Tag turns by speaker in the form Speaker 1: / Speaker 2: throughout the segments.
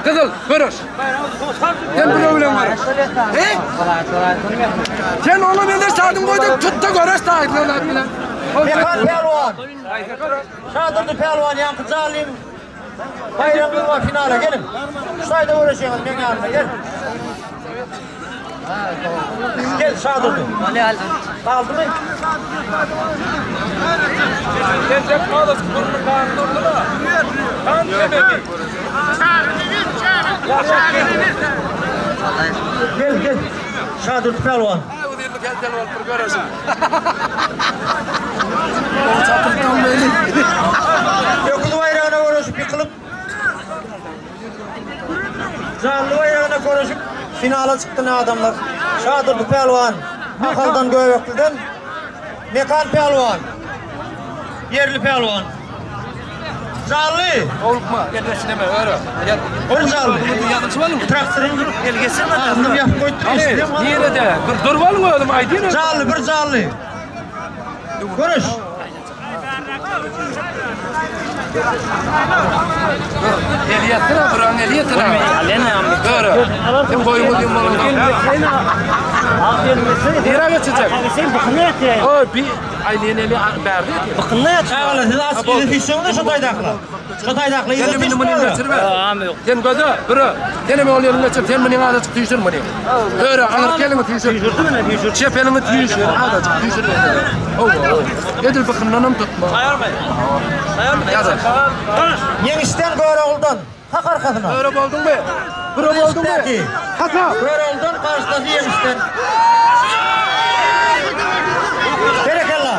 Speaker 1: Kızıl, görüş. Sen bunu bilen görüş. He? Sen onu bilir sağdın koydun, tut da görüş da aydınlar bilen.
Speaker 2: Mekan Pelvan. Şadırdı Pelvan Yankı Zalim. Bayramı var finale gelin. Sayda uğraşıyoruz benim yanıma gel. Gel Şadırdı. Kaldı mı?
Speaker 1: Gelecek kalız, kurunu kanun oldu mu? Kan sebebi.
Speaker 2: Gel. Şadırdı Pelvan.
Speaker 1: Bu değil mi kendin ol, bir görürsün. O çatırdan böyle.
Speaker 2: Yokulu bayrağına uğraşıp yıkılıp Canlı bayrağına uğraşıp finala çıktı ne adamlar. Şadırdı Pelvan. Akaldan Göbekli'den Mekan Pelvan. Yerli Pelvan. Canlı.
Speaker 1: Olukma, gelmesin hemen öyle.
Speaker 2: Onu canlı.
Speaker 1: Yanlış var mı?
Speaker 2: Traktörün gelgesi mi? Ağzını yapıp koyduruyorsun.
Speaker 1: Niye de? Dur var mı oğlum? Ay değil mi?
Speaker 2: Canlı bir canlı. Konuş.
Speaker 1: Ehliyetine, buranın ehliyetine. Doğru. Sen boyumu diyeyim bana. Nereye geçecek? O bir ailenin eli verdi.
Speaker 2: Bakın ne yatıyor? Evet, siz az izletiyorsunuz da şu taydakla. Şu taydakla izletiyorsunuz mu?
Speaker 1: Sen gözü, biri. Sen mi oluyorsun geçip, sen mi ağzı tüyüşür mü? Doğru, anır kelini tüyüşür.
Speaker 2: Tüyüşürdü mü ne tüyüşür?
Speaker 1: Çepelini tüyüşür, ağzı tüyüşür. Edil bakımdan tutma. Yazın.
Speaker 2: Yenişten Göreoğlu'dan. Hak arkasına.
Speaker 1: Böyle oldun mu? Böyle oldun mu? Hata.
Speaker 2: Göreoğlu'dan karşıdaki yenişten. Berekallah.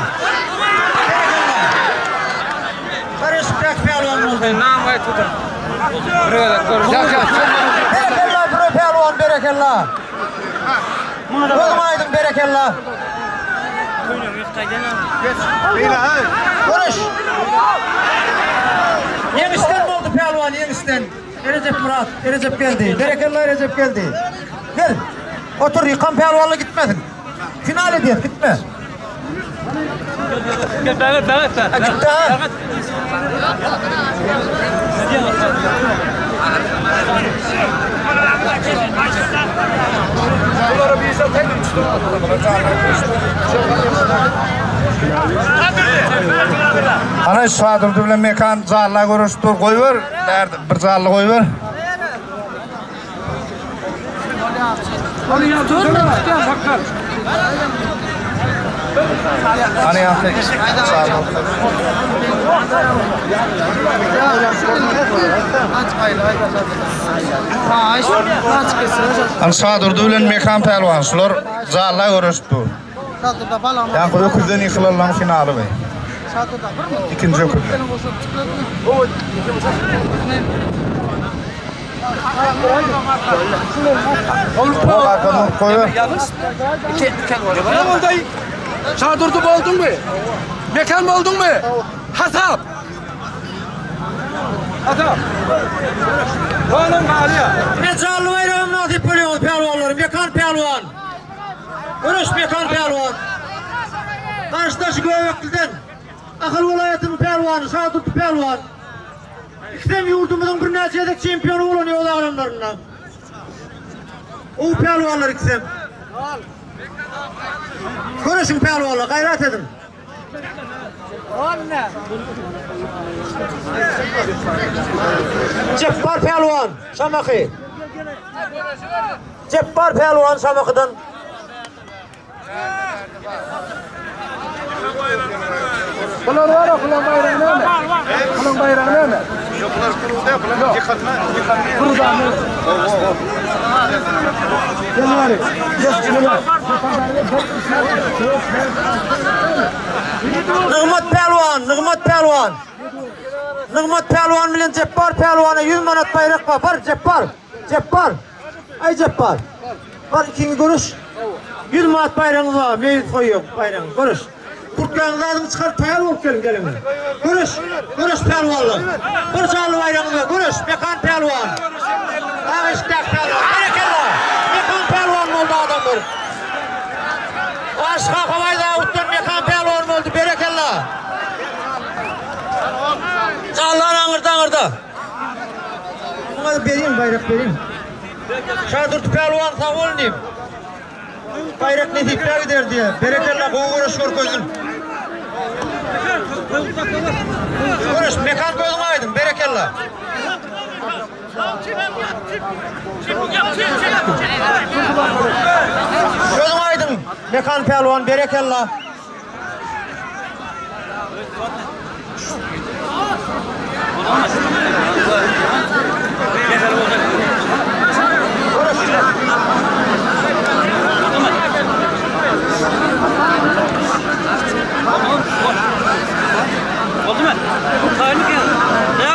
Speaker 2: Barış Bırak Pelvan oldu.
Speaker 1: Namay tutun.
Speaker 2: Berekallah Bırak Pelvan berekallah. Oğlum aydın berekallah. Barış. Yenişten mi oldu Pelvan yenişten? Recep Murat, Recep geldi. Berekallah Recep geldi. Gel. Otur yıkan Pelvan'la gitmedin. Final ediyor gitme.
Speaker 3: Ben.
Speaker 2: Gitti ha.
Speaker 1: Bunları bir insan tek tutuyor.
Speaker 4: Ana Şadırdı bilen Mekan zalla görüştür koyver. Bir zalla koyver.
Speaker 1: Onu yaptırsana. Bakkal.
Speaker 4: Hani yaptık. Sağ ol. Ana Şadırdı bilen Mekan Pelvan şular zalla görüştür. Yani öküzden yıkılarlan finali be. İkinci öküzden. O arkadan koyuyor.
Speaker 1: Şadırdı mı oldun mu? Mekan mı oldun mu? Hasap. Hasap. Oğlum Aliye.
Speaker 2: Ne canlı bayrağım nasip buluyor Pelvanlarım. Mekan Pelvan. Barış Mekan Pelvan. Karşıdaşı Göbekli'den. Akıl vilayetinin Pelvanı, Şadırdı Pelvan. İkisem yurdumuzun bir neçedek şampiyonu oluyor o adamlarından. O Pelvanlar ikisem. Konuşun Pelvanlar, gayret edin. Ceppar Pelvan, Şamakı. Ceppar Pelvan Şamakı'dan.
Speaker 1: Kulağın var o kulağın bayrağına ne? Kulağın bayrağına ne?
Speaker 4: Yok bunlar kurulda yapılan yıkatma.
Speaker 1: Burada ne? Gel var.
Speaker 2: Nigmat Pelvan. Nigmat Pelvan bilen Ceppar Pelvan'a 100 manat bayrak var. Var Ceppar. Ay Ceppar. Var ikinci görüş. 100 manat bayrağınız var. Meyil koyuyor bayrağını. Görüş. Kurtlarınızı adını çıkar payal olup gelin. Görüş Pelvanlı. Bir canlı bayrağınız var. Görüş Mekan Pelvan. Ağıştak Pelvan. Berekallah. Mekan Pelvan oldu adamlar. Aşka Havayda Avut'tan Mekan Pelvan oldu. Berekallah. Canlar ağırda. Buna vereyim, bayrak vereyim. Şadurt Pelvan sağ olun diyeyim. Bayrak ne dipler gider diye. Berekerle koğuğura şor gözün. Konuş, mekan gözün aydın, berekerle. Gözün aydın, mekan Pelvan, berekerle.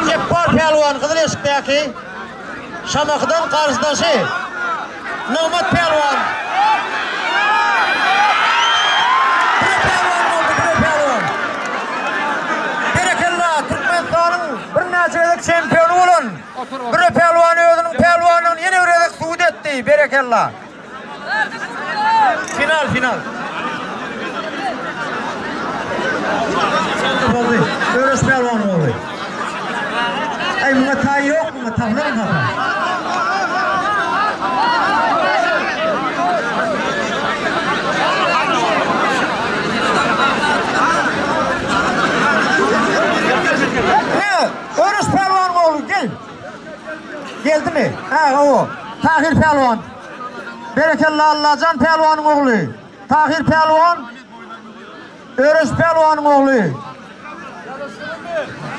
Speaker 2: Ceppar Pelvan Kızıl Eşik'teki Şamak'dan karşıdaşı Nıgmat Pelvan. Bir Pelvan oldu, bir Pelvan. Berekellah Türkmenistan'ın bir neçelik şampiyonu olun. Bir Pelvan'ı özünün Pelvan'ın yeni bir edek suud etti. Berekellah. Final. Örüş Pelvan oldu. Ay buna tay yok mu? Tavla mı kafa? Örüş Pelvan oğlu gel. Geldi mi? Ha o. Tahir Pelvan. Berekellah Allahcan Pelvan'ın oğlu. Tahir Pelvan. Örüş Pelvan'ın oğlu.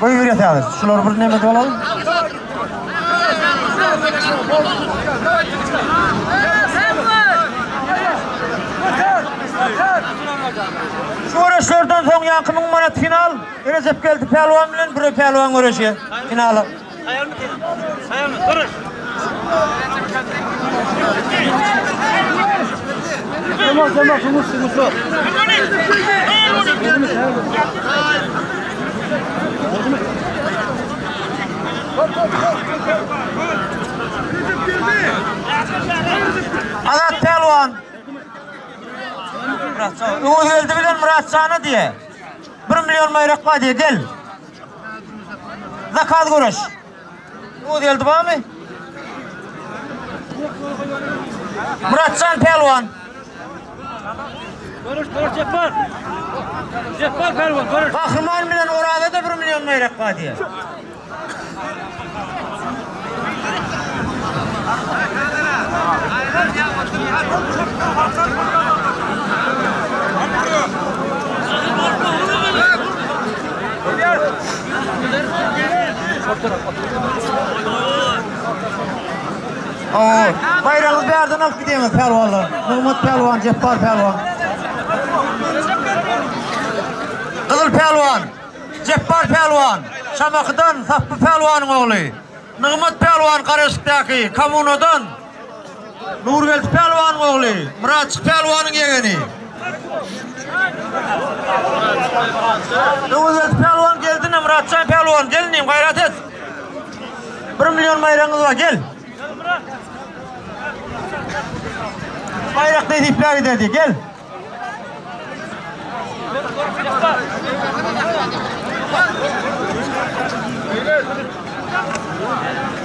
Speaker 2: Buyur yatağız. Şuları bir nemet olalım. Şu uğraşlardan son yankı manat final. Recep geldi Pelvan bilen bir Pelvan uğraşı finali.
Speaker 3: Hayal mı? Duruş. Tamam, humus.
Speaker 2: Azat Pelvan. O geldi bilen Muratcan'ı diye. 1 milyon bayrak var diye gel. Zakat kuruş. O geldi bana mı? Muratcan Pelvan.
Speaker 3: Duruş Ceppar. Ceppar Pelvan, duruş.
Speaker 2: Kahraman bilen orada da 1 milyon bayrak var diye. Bayrağınız bir yerden alıp gideyim Pelvanlar. Nıgmat Pelvan, Ceppar Pelvan. Kızıl Pelvan, Ceppar Pelvan, Şamak'dan Saffı Pelvan'ın oğlu. Nıgmat Pelvan Karışık'taki Kamuno'dan Nurvelti Pelvan'ın oğlu. Muratçık Pelvan'ın yeğeni. Nurvelti Pelvan geldin Muratçık Pelvan gelin gayret et. 1 milyon bayrağınız var gel. Bayrak ne dipler giderdi gel.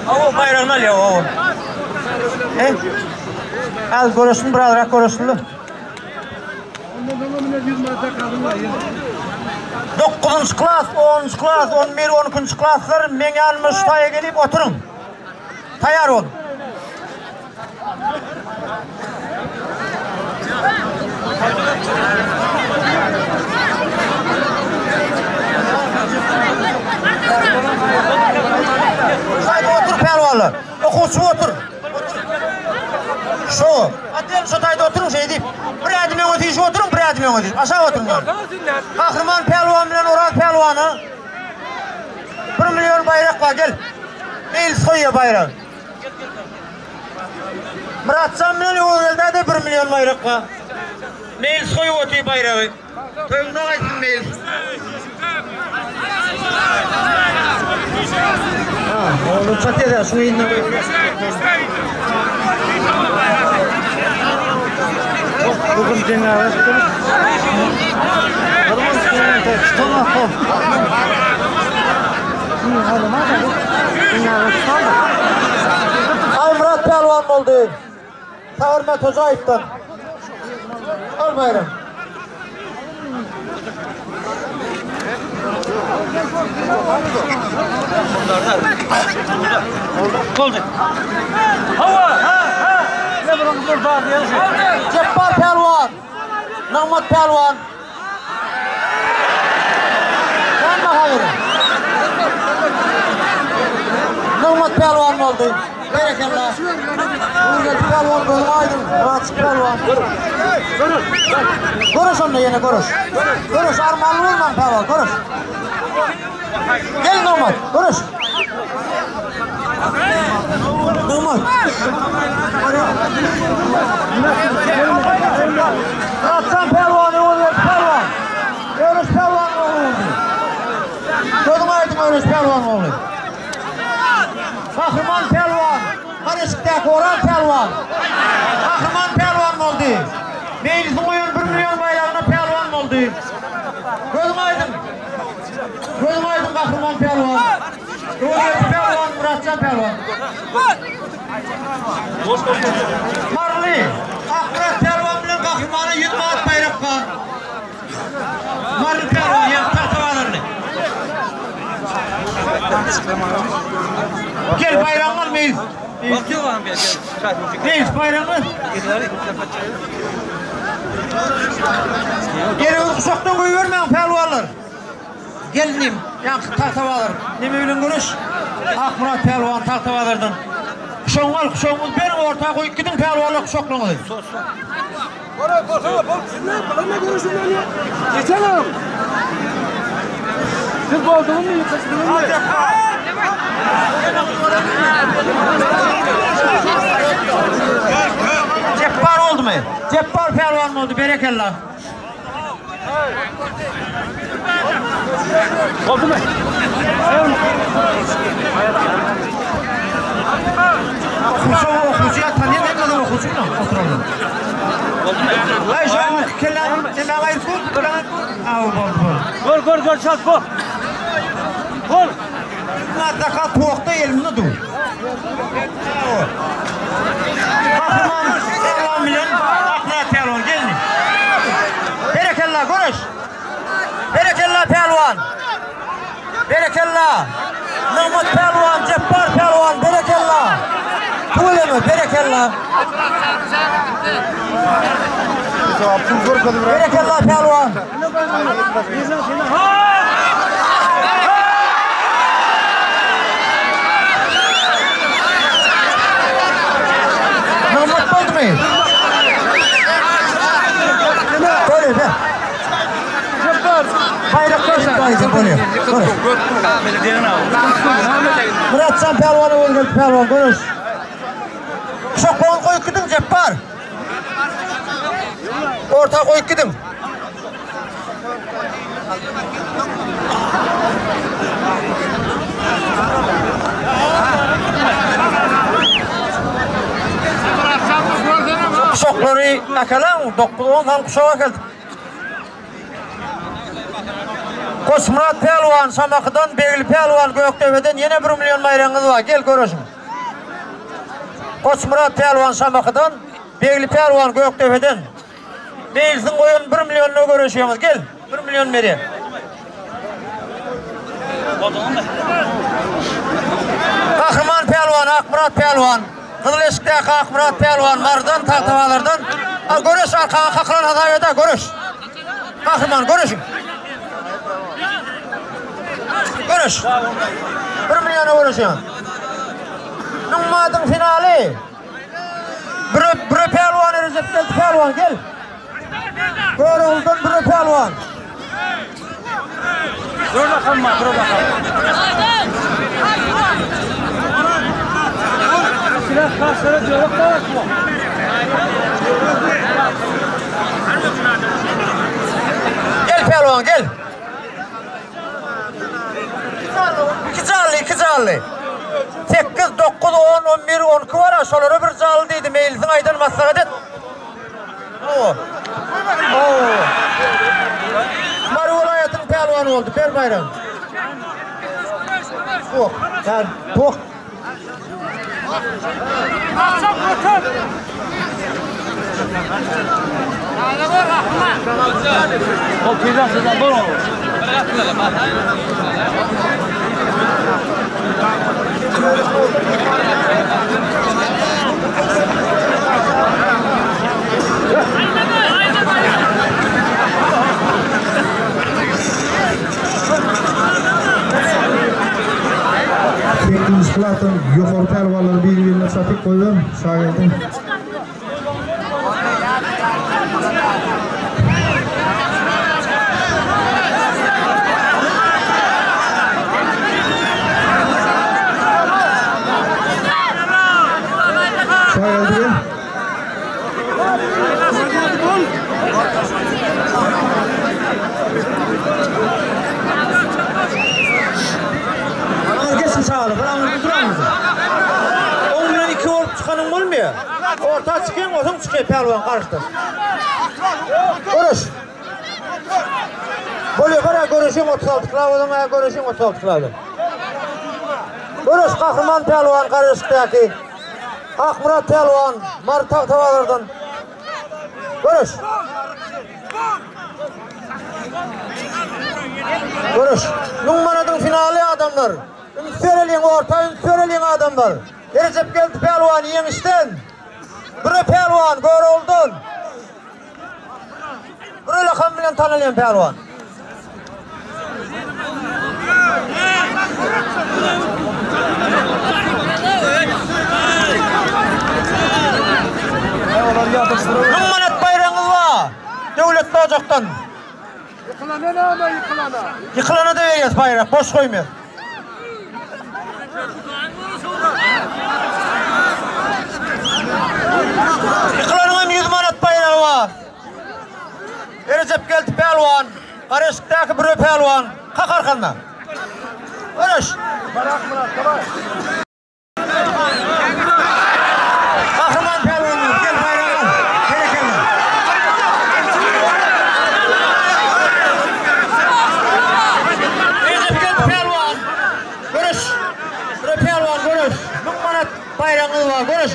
Speaker 2: O bayrağını al ya o. Az görürsün buralar görürsün. 9. klas, 10. klas, 11, 12. klaslar meni almış taya gelip oturun. Tayar ol. Haydi otur Pelvanlar. Okusu otur. Şu. Atlayın şu tayda oturun şey deyip. Bir adımın öteyişi oturun, bir adımın öteyişi. Aşağı oturun. Kahraman Pelvan bilen Ural Pelvan'ı. 1 milyon bayrak var gel. Meclis koyuyor bayrağı. Muratcan bilen Uğur'da da 1 milyon bayrak var. Meclis koyuyor otuyor bayrağı. Köyümden aydın meclis. Oğlum çatı eder, şunu inle. Bugün cengaver tutmuş. Tamam. Cengaver tutmuş. pelvan oldu. Hürmet Hocayip'ten. Al bayram.
Speaker 3: Oldu. Hava, ha. Ne buranın burada diye şey.
Speaker 2: Ceppar pelvan. Nahmat pelvan. Ben bakayım. Nahmat pelvan oldu. Berekallah. Uğur'da pelvan oldu. Aydın. Rahatsız pelvan. Konuş onunla yine konuş. Konuş. Armanlı olman pelvan. Konuş. Gel Nahmat. Konuş. Nahmat. Atsan pelvanı oluyor pelvan. Görüş pelvan oluyor. Kodum aydım görüş pelvan oluyor. Kahraman pelvan. Karışıktaki oran pelvan. Kahraman pelvan oldu. Meclisin oyun 1 milyon bayrağına pelvan oldu. Kodum aydım. Kodum aydım kahraman pelvan. Doğru pelvan, Muratcan pelvan. Marli, Akrat pelvan bilen kahramanı 100 manat bayrak var. Marli pelvan, ya tahtalarını. Gel bayramlar mıyız?
Speaker 3: Bakıyor var mı bir?
Speaker 2: Neyiz bayramlar? Geri uşaktan koyu vermeyin pelvanlar. Gelinim, ya tahtalarını. Ne mühürün görüş? Akmurat pelvan tahtalarından. Kuşoğul, kuşoğumuz benim ortaya koyup gidin pelvanla kuşoğluğunu.
Speaker 1: Bana görürsün lan ya. Geçelim. Siz bu olduğunu mu yıkasınız mı?
Speaker 2: Ceppar oldu mu? Ceppar pelvan mı oldu? Berekallah.
Speaker 3: Oldu mu?
Speaker 2: Kuşoğu okucuya tanıyan en kadar okucuyla oturalım. Ay şu an kellam ne ağayır kut?
Speaker 3: Gol çat gol. Gol.
Speaker 2: Mutlaka tuğakta elimde dur. Kahraman pelvan bilen Akmurat pelvan gelin. Berekallah konuş. Berekallah pelvan. Berekallah. Nahmat pelvan, Ceppar pelvan, berekallah. Böyle mi? Berekallah. Berekallah pelvan. Nahmat oldu mu? Böyle de. Bayrak koşun. Böyle. Muratcan pelvanı oldu pelvan. Konuş. Çok puan koyup gidin Ceppar. Orta koyup gidin. Kuşakları akalan, 9-10 tane kuşağa geldi. Kosmurat pelvan, Samakı'dan Begli pelvan, Göktepe'den yine 1 milyon bayrağınız var. Gel görürsün. Kosmurat pelvan, Samakı'dan Begli pelvan, Göktepe'den. Meclisin oyun 1 milyonla görüşüyoruz. Gel, 1 milyon veriyor. Kahraman pelvan, Akmurat pelvan. Kızıleşik'teki Akmurat pelvan, Mardan tahtalardan. Görüş arkana kakılan adayda görüş. Kahraman görüşün. Görüş. 1 milyona görüşüyorsun. Nummadın finali. Bir pelvan, Recep pelvan gel. Görüldün bir pelvan.
Speaker 3: Dur bakalım, dur bakalım. Silah karşılara diyalog da var mı?
Speaker 2: Gel pelvan gel. İki canlı. 8, 9, 10, 11, 12 var aşağılara bir canlı deydi. Meclisin aydan maslahat et. Mari vilayetinin pelvanı oldu. Pel bayram. Tok. Yani tok. Tekniğimiz Platon, yukarı pelvanları birbirine çapık koyuyor. Şagirdin. Şagirdin. Geçin sağlık, buranızı duramızı. Onunla iki olup çıkanın olmuyor. Orta çıkayım, olsun çıkıyor pelvan karıştır. Konuş. Böyle bana görüşüm 36 kılavuzun, görüşüm 36 kılavuzun. Konuş kahraman pelvan karışıktaki. Akmurat pelvan, Martak tavalardan. Konuş. Konuş. Numanadın finali adamlar. Ümsöreliğin orta, ümsöreliğin adamlar. Recep geldi pelvan yemişten. Bire pelvan, böyle oldun. Bire lakam bilen tanılayan pelvan. Numanat bayrağınız var. Devletli ocaktan.
Speaker 1: Yıkılana ama yıkılana.
Speaker 2: Yıkılana da veriyoruz bayrak, boş koymuyor. Yıkılanın 100 manat bayrağı var. Recep geldi pelvan. Karışıktaki bir pelvan. Kalk arkandan. Konuş. Kahraman pelvanımız gel bayrağı. Gel gel. Recep geldi pelvan. Konuş. Bir pelvan konuş. 100 manat bayrağınız var. Konuş.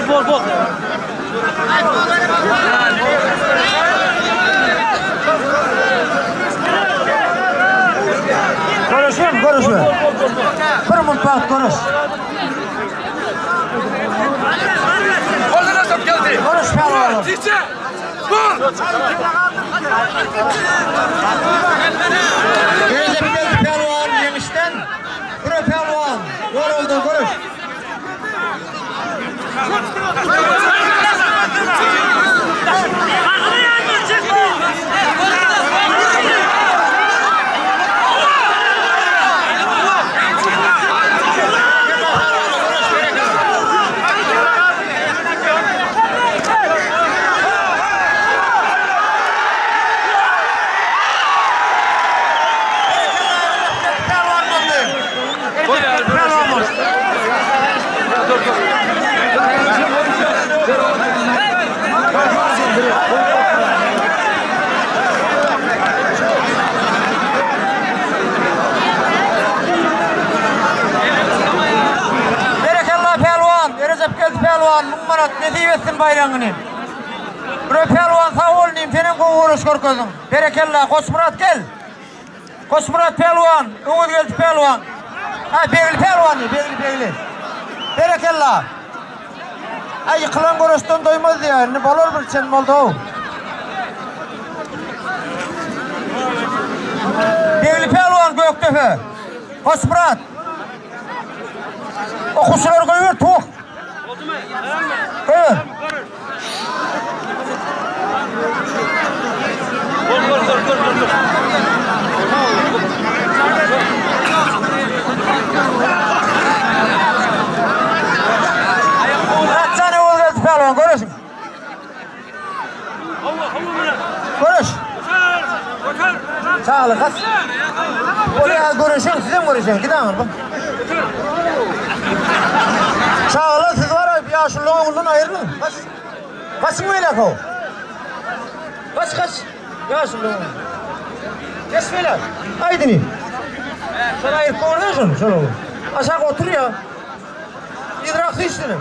Speaker 3: Bol.
Speaker 2: Konuşayım, konuşma. Bir mutfak konuş.
Speaker 1: Orada nasıl geldi?
Speaker 2: Konuş pelvanım.
Speaker 1: Çiçe! Vur!
Speaker 2: Recep geldi pelvan yemişten. Bir pelvan. Yoruldu, konuş. Pelvan, Numarat ne diyorsun bayrağını? Bre pelvan sağ ol diyeyim, senin kovuruş korkuzun. Berekellah, Koçmurat gel. Koçmurat pelvan, Umut geldi pelvan. Ha, Begli pelvan, Begli. Berekellah. Ay, yıkılan koruştan doymaz ya, ne balor bir çelim oldu o. Begli pelvan, Göktepe. Koçmurat. O kuşları koyuyor, tuğ. Evet. Kaç tane oldu pelvan, görürsün. Görüş. Sağ olun, kaç. Oraya görüşün, size mi görüşün? Gidin bak. Sağ olun, siz var ya, bir yaşlılığın ondan ayrılın. Kaçın mı öyle o? Kaç. Yaşın da. Kes böyle. Aydın. Sen ayıp koruyorsun şunu. Aşağı otur ya. İdraklı işini.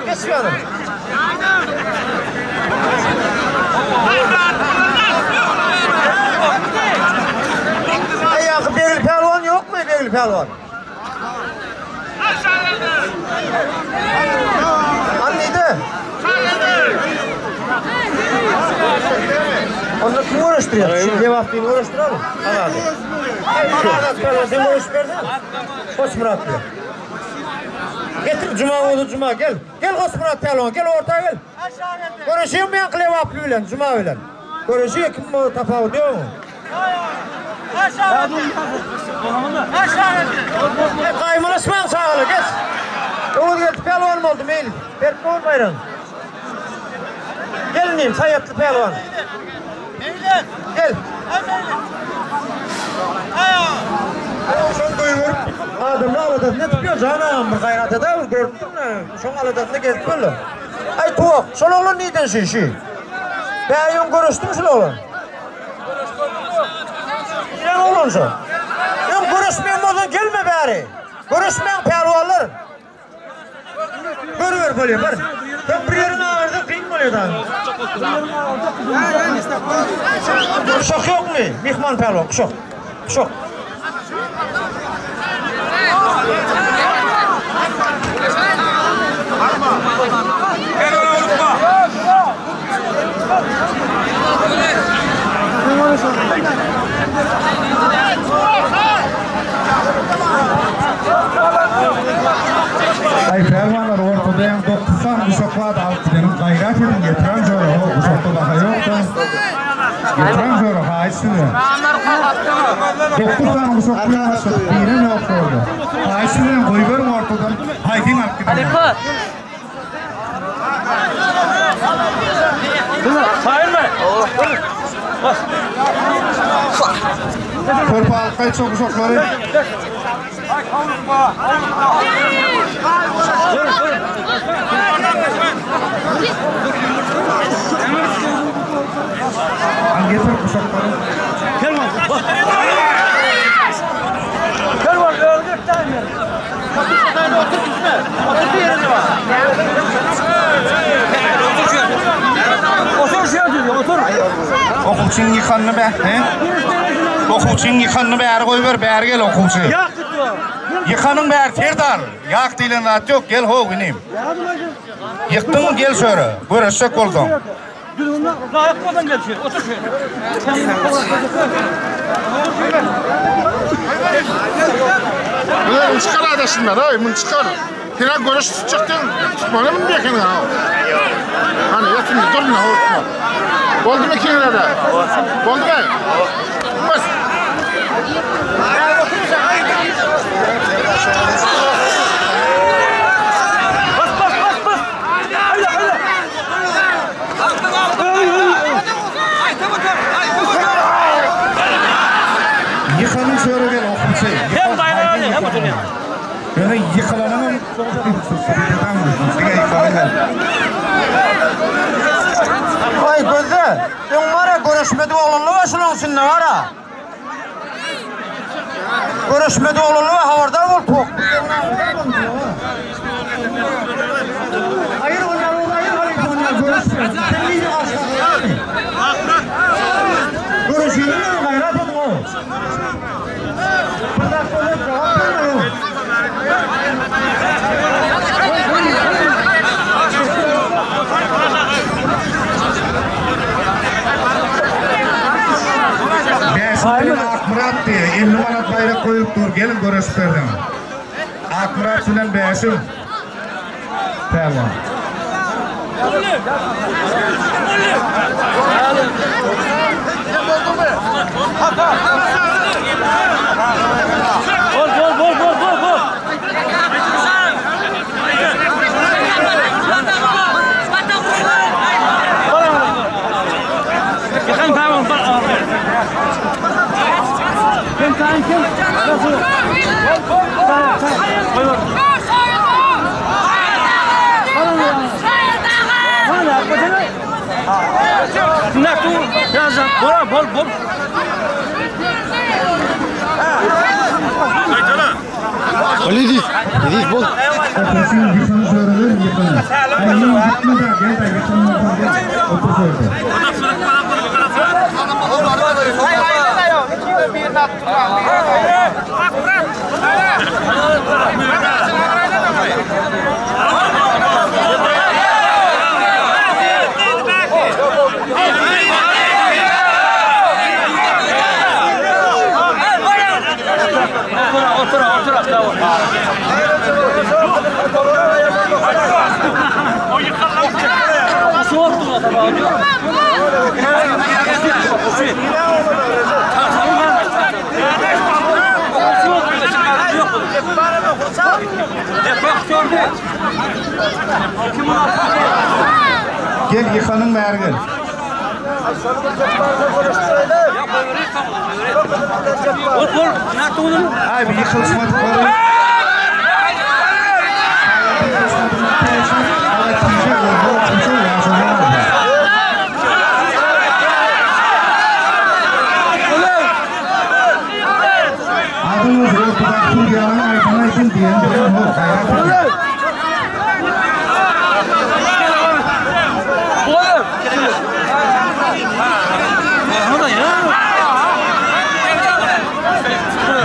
Speaker 2: Kes böyle. Ayağı Begli Pehlivan yok mu Begli Pehlivan? Anneydi. Onu kim uğraştırıyor? Şu cevaplayın uğraştıralım. Hadi. Sen uğraş verdin. Hoş Murat diyor. Getir Cuma oldu Cuma gel. Gel Hoş Murat Pehlivan gel ortaya gel. Görüşeyim ben Cevaplı ile Cuma ile. Görüşeyim kim bu tapağı diyor mu?
Speaker 3: Aşağı.
Speaker 2: Kaymalaşman sağlı geç. Oğul geldi Pehlivan mı oldu meyil? Berk Doğur Bayram. Gelin diyeyim sayatlı Pehlivan. Gel. Son duyur. Adamla aladat ne tutuyor canım? Gayrata da gördün mü? Son aladat ne gezip böyle. Ay tuğuk. Son oğlun neyden şey? Ben yon görüştüm şu oğlun. İran oğlun şu. Yon görüşmeyen oğlun gelme bari. Görüşmeyen pehlivanlar. Ver böyle ver. Sen bir yerine ağırda kıyım mı oluyor da? Kuşak yok mu? Mihman Pehlivan kuşak. Kuşak.
Speaker 4: Ay Pehlivanlar ortada hem 90 uşaklar da alıp gidelim. Gayret edin getiren zor o. Uşakta daha yok da. Getiren zor o. Haysini. 90 uşaklar alıp birine yok orada. Haysini koyuverim ortadan. Haydin alıp gidelim.
Speaker 3: Sayın mı? Bas.
Speaker 4: Korpa alkay çok uşakları. Getir uşakları.
Speaker 3: Gel bak. Gel bak öldük tane. Kapısına otur gitme. Otur bir yerine bak. Otur şey diyor otur.
Speaker 4: Okuvçinin yıkanını be. Okuvçinin yıkanını beri koyuver beri gel okuvçu.
Speaker 3: Yak tutuyor.
Speaker 4: Yıkanın beri terdal. Yak dilen at yok gel ho güneyim. Yıktın mı gel şöyle. Görüşecek oldum.
Speaker 3: Dün ondan ayakmadan geçiyor. Otur şöyle.
Speaker 5: Ulan çıkar adasından ha, bunu çıkar. Tira görüş çıktın, bana mı bekledin ha? Hani yatın, durun ha. Oldu mu kenara da? Oldu mu? Bas.
Speaker 4: Yıkanın şöyle gel okumuş.
Speaker 3: Hem bayrağı ne hem oturuyor.
Speaker 4: Böyle yıkılanın
Speaker 2: Ay gözü. Sen var ya görüşmedi oğlunlu ve şunun ne var ha? Görüşmedi oğlunlu ve havardar ol tok. Hayır onlar görüşmedi. Sen iyice aşağı. Görüşüyor mu? Gayret edin o. Burada söyle cevap vermiyor.
Speaker 4: Beşiktaş'ın Akmurat diye 50 manat bayrak koyup dur gelin görüşüp verdim. Akmurat bilen beşim. Tamam.
Speaker 3: Bol. Yakan tamam bak. Kim kan kim? Nasıl? Mana? Mana? Apa dia? Nak tu Yazın. Bol.
Speaker 1: Lidiz bol.
Speaker 4: Otursun yıkanı soruyor yıkanı. Ayının yıkanı da gel de yıkanı otur soruyor. Gel yıkanın ver gel. Ay bir yıkılışmadık var. Adınız yok bu da kim yalan aytana için diyen o hayat.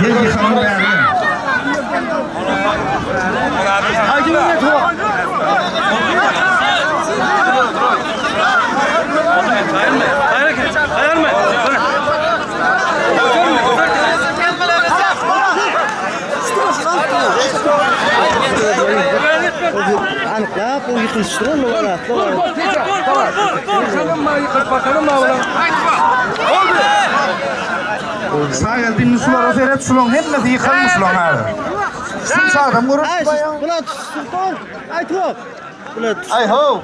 Speaker 4: Gel yıkanın ver gel.
Speaker 2: Anıqlab, o yıkılıştırın mı bana?
Speaker 4: Sağ geldiğiniz sulara seyret sulon hepsi yıkanmış sulon abi. Sizin sağdan vurur.
Speaker 2: Bulat Sultan, ay tuğab. Bulat.
Speaker 3: Ay ho.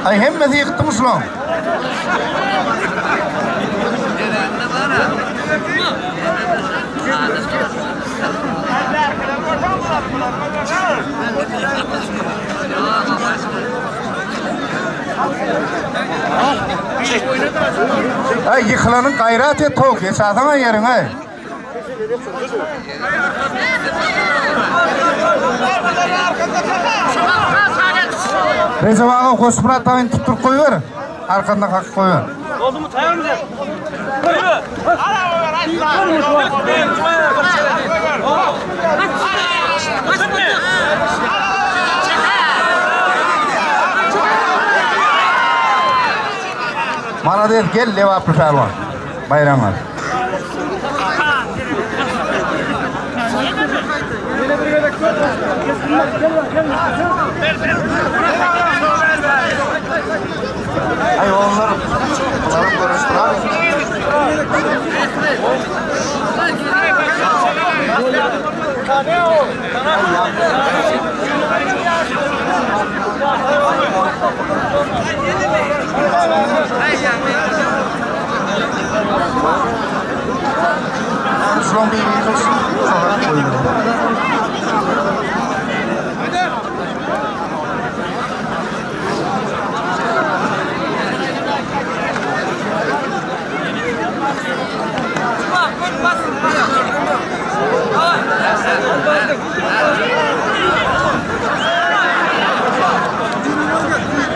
Speaker 4: Ay hepsi yıktım sulon. Ay yıkılanın gayret et tok esasana yerin ay. Rezavanı koşpıra tavin tuttur koyuyor. Arkanda kalk koyuyor.
Speaker 3: Oldu mu tayar mısın?
Speaker 4: Bana değil gel levaplı pelvan. Bayram var. Ay onları konuşturar. Sulon bir yıkılsın. Sonra koyuyor.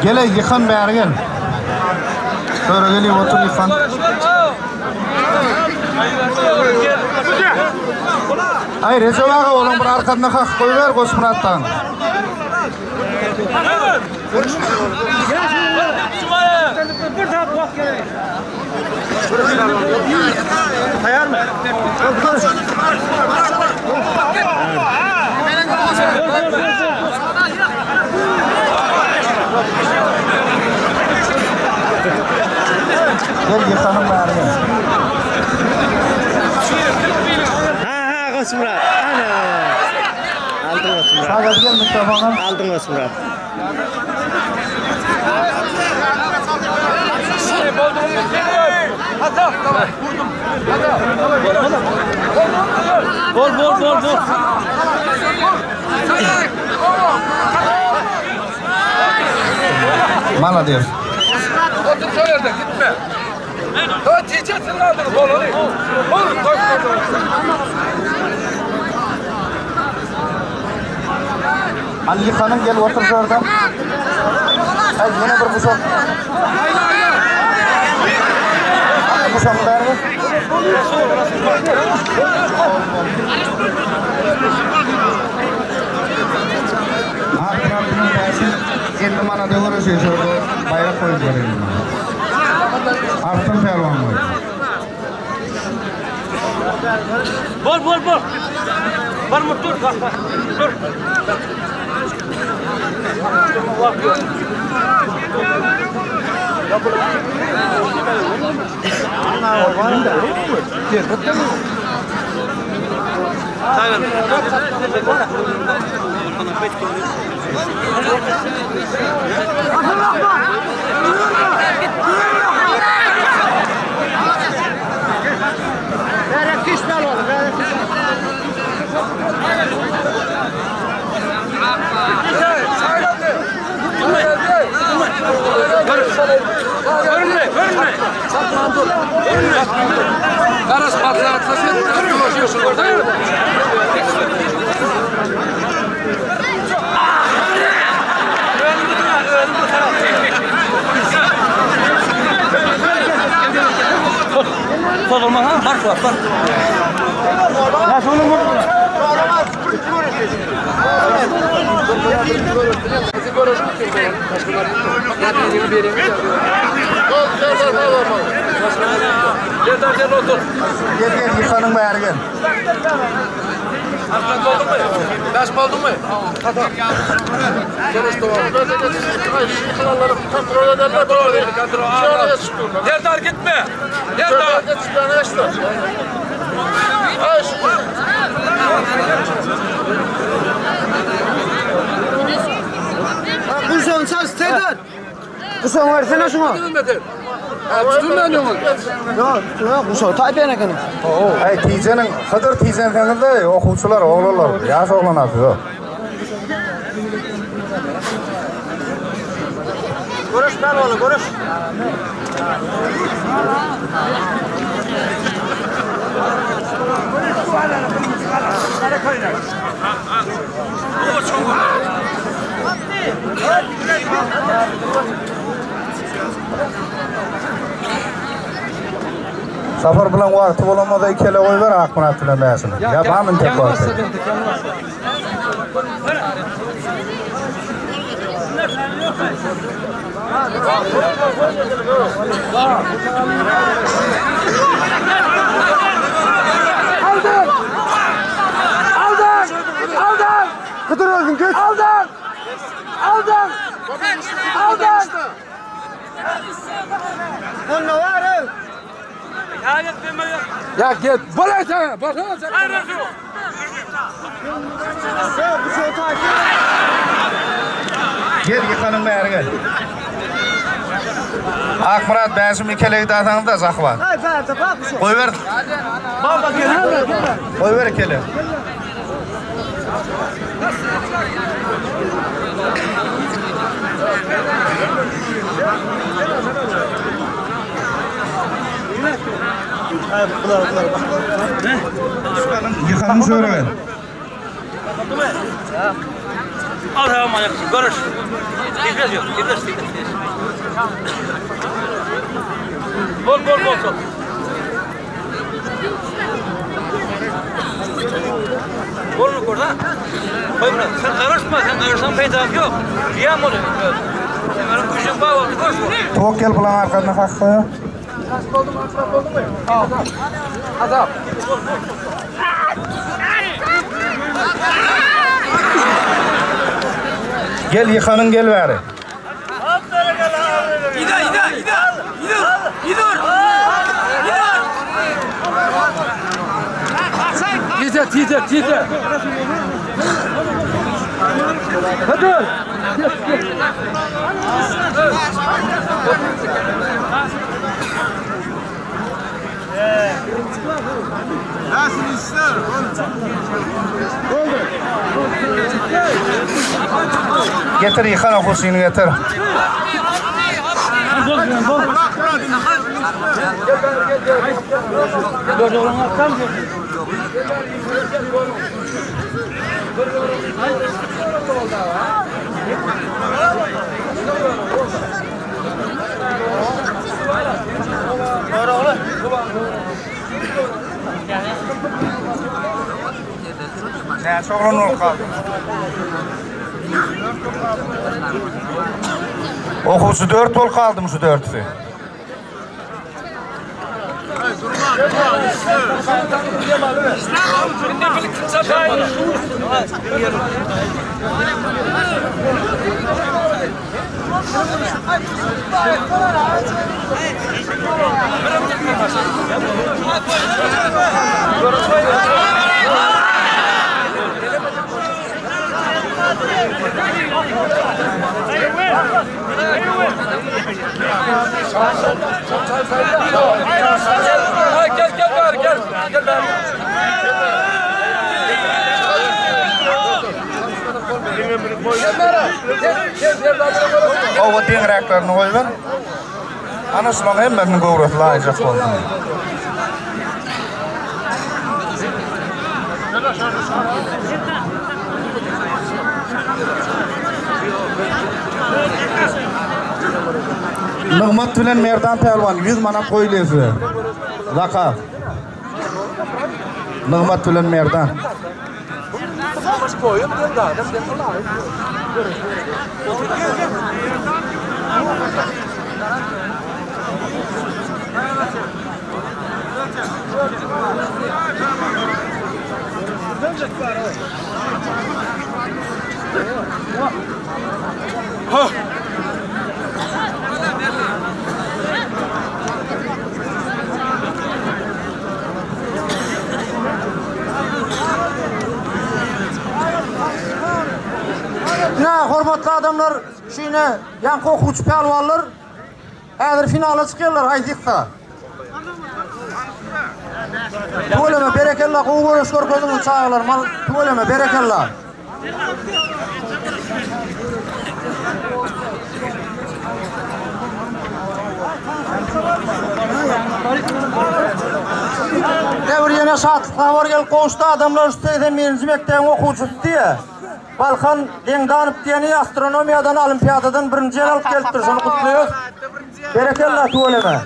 Speaker 4: Gel yıkan bari gel. Sonra geliyor otur yıkan. Ay Recep ağa oğlum bir arkasına kalk koyuver Koçmurat'tan.
Speaker 3: Tayar mı?
Speaker 4: Gel yıkanın bari gel.
Speaker 2: Ha Koçmurat. Ana. Aldın Koçmurat.
Speaker 4: Sağ gel mikrofona.
Speaker 2: Aldın Koçmurat.
Speaker 3: Hatta. Bol.
Speaker 4: Молодец.
Speaker 1: Otur söylerde gitme. Daha çiçeksin aldır bol olayım. Bol koy.
Speaker 4: Ali Hanım gel otur şuradan. Hadi yine bir kuşak. Kuşaklar mı? Akıratının dersin 50 mana da uğraşıyor şurada. Bayrak koyup verelim. Arttın pehlivan var.
Speaker 3: Bol. Var mı dur. Dur.
Speaker 1: Karas patlatmasın, dolaşıyorsun orada ya.
Speaker 3: Sorma ha, bak. Ya şunu mu?
Speaker 1: Gel otur.
Speaker 4: Gel yıkanın bayarı gel.
Speaker 1: Arkan doldu mu? Beş oldu mu? Tamam. Sonuçta var.
Speaker 5: Yıkılanları kontrol ederler. Şöyle geçiyorlar.
Speaker 1: Yerdar gitme.
Speaker 5: Şöyle
Speaker 1: Yerdar.
Speaker 5: geçiyorlar. Geçtiler. Ay şükür.
Speaker 2: Kuşağın sen Seydan. Kuşağın versene şunu.
Speaker 1: Tutunma ne olur?
Speaker 2: Yok kuşağı Tayyip'e ne kadar?
Speaker 4: Ay ticenin, Hıdır ticenin kanında okuvçular, oğlanlar, yaş oğlan atıyor.
Speaker 2: Görüş ben onu görüş.
Speaker 4: Safar bilan vaqti bo'lmadi, ikkala qo'y ver Akmurat bilan ba'sini. Ya bamin tek vaqti.
Speaker 1: Aldan!
Speaker 2: Kıdır öldün geç.
Speaker 1: Aldan!
Speaker 2: Onunla var ha.
Speaker 1: Ya git. Bana sen. Bana sen.
Speaker 2: Kuşağı Tayyip.
Speaker 4: Gel yıkanın bayarı gel. Akmurat ba'sim ikkalaga datangda zahvat.
Speaker 2: Hay ferdi bak kuşağı.
Speaker 4: Qo'y ver.
Speaker 2: Baba gel.
Speaker 4: Qo'y ver ikkala. Yıkanın şöyle gel.
Speaker 3: Al hemen ayakçı, görüş. Gitmez yok, gitmez. Bol. Bolunu kur da. Koy bırak, sen karışma, sen karışsan peytahım yok. Riyam oluyor. Benim kuşum bağ oldu, koş bu.
Speaker 4: To'kkel bilan arqadan haq qo'y.
Speaker 1: Azap.
Speaker 4: Gel yıkanın gel bari.
Speaker 1: Yeter. Hadi.
Speaker 4: Getir yıkan kursunu getir. Ne sorun ol kaldı. Okusu 4 ol kaldım şu 4'ü. O dinreklerini koyun. Anasının hemmerini gowratlayacak oldu. Nigmat bilen Merdan Pelvan 100 manat koyulesi. Zakaf. Nigmat bilen Merdan.
Speaker 2: Ne hormatly adamlar, şine yankı okuç pelvanlar häzir finala çıkıyorlar Haydik'ta. Tuğleme berekellah koğuğuruş korkozunun çağırlar, tuğleme berekellah. Devir yine saatlıkla var gel koğuştu adamlar üsteyden birinci mekteğin okuçusu diye. Balkan Dengdanıp diyeni astronomiyadan, olimpiyadadan birinci el alıp geliptir. Şunu kutluyoruz. Berekellah tuğleme.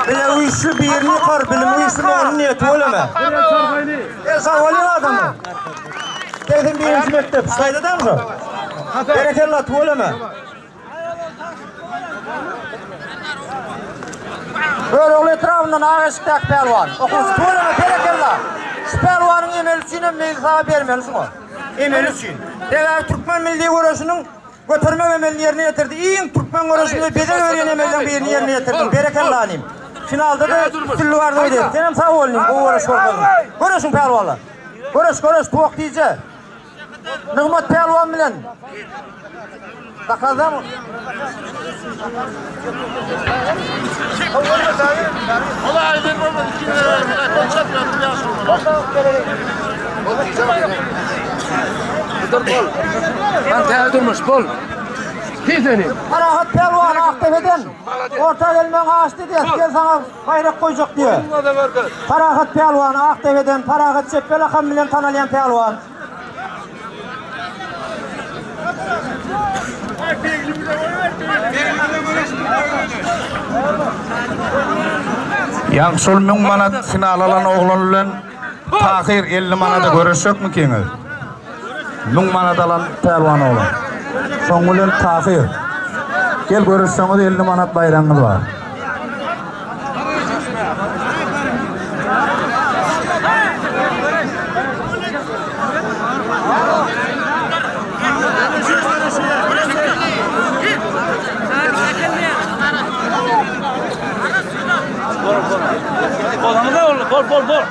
Speaker 2: Bile o işi bir yerini yıkar, bilim o işi onun niyeti tuğleme. Sarvali adamı. Dedim birinci mektep. Saydı da mı? Berekellah tuğleme. Böyle ol etrafından ağaçlıktak pelvan. Okusu tuğleme berekellah. Şu pelvanın emelisiyle meclisa vermelisin o. Emelisi. Devlet Türkmen Milli Görüşü'nün götürme emelini yerine getirdi. İyi Türkmen Görüşü'nde bedel öğren emelden bir yerine getirdim. Berekellah'ım. Finalda da türlü vardı öyle. Senem sağ olayım. Bu görüş korkalım. Görüşün pelvanlar. Görüş tuğuk diyece. Nigmat pelvan bilen. Bakazda mı?
Speaker 5: Ola aydın olmadı.
Speaker 1: Dur bol. Ben teyze durmuş bol. Kim seni?
Speaker 2: Karahat pelvan Aktepe'den. Orta gelmen ağaçtı diye. Gel sana bayrak koyacak diye. Karahat pelvan Aktepe'den. Karahat Ceppel Akan bilen tanılayan pelvan.
Speaker 4: Yansol 1000 manat final alan oğlan bilen Tahir 50 manada görüşecek mi kengil? 1000 manat alan pelvan oğlan. Son bilen Tahir. Gel görüşseniz 50 manat bayrağınız var.
Speaker 3: Bol.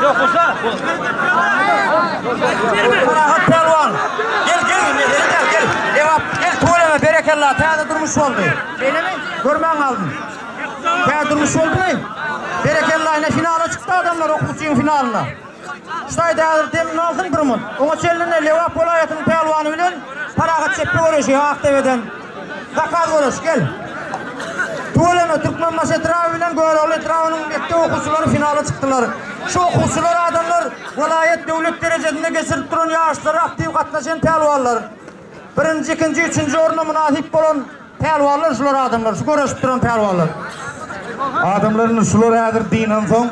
Speaker 3: Yok olsa.
Speaker 2: Karahat pelvan. Gel. Devap. Gel tuğleme berekellah. Teyze durmuş oldu. Öyle mi? Görmen aldın. Teyze durmuş oldu mu? Berekellah yine finala adamlar okuçuyun finalına. Şurayda demin aldın bir mut. Ona çeline Levap Vilayeti'nin pelvanı bilen Paragat çeppi görüşüyor Aktepe'den. Zakar görüş gel. Tuğleme Türkmen Masetravi bilen Göğrol Etravi'nin bekte okuçuları finale çıktılar. Şu okuçular adamlar vilayet devlet derecesinde geçirip duran yarışlara aktif katlaşan pelvanlar. Birinci, ikinci, üçüncü oruna münasip olan pelvanlar şular adamlar. Şu görüşüp duran pelvanlar.
Speaker 4: Adamların şular hazır dinen son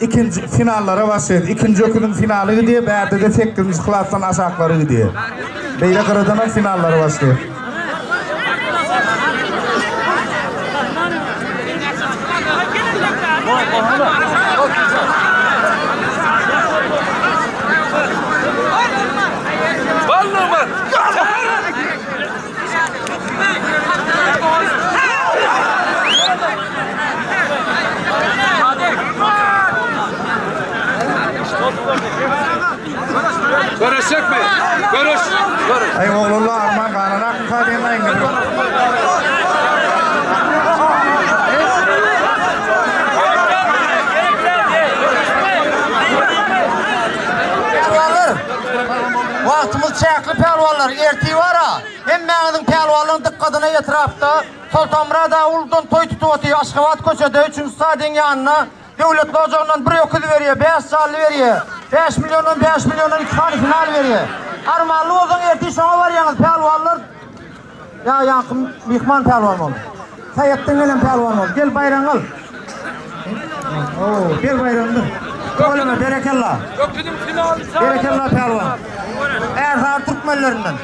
Speaker 4: ikinci finallara başlaydı. İkinci okudun finali gidiyor. Berde de tekimiz klastan aşağıları gidiyor. Beyle kırıdan finallara başlıyor.
Speaker 1: Görüşecek mi? Görüş.
Speaker 4: Ay oğlullah arman kananak kadiyenle ingiliyor.
Speaker 2: Pelvanlar, vaktimiz çayaklı pelvanlar, ertiği var ha. Hem mağdın pelvanlığın dikkatine etrafta, Sultanmurada Uludağ'ın toy tutuvatı Aşkavat köşede 3. stadyon yanına devletli ocağından bir okul veriyor, 5 sallı veriyor. 5 milyondan 2 tane final veriyor. Armanlı olsan ertiği şuna var yalnız pelvanlar. Ya yankım Mihman pelvan oldu. Sayettin gelen pelvan oldu. Gel bayran al. Oo, gel bayrandır. Oleme berekallah. Berekallah pelvan. Erzar Türkmenlerinden.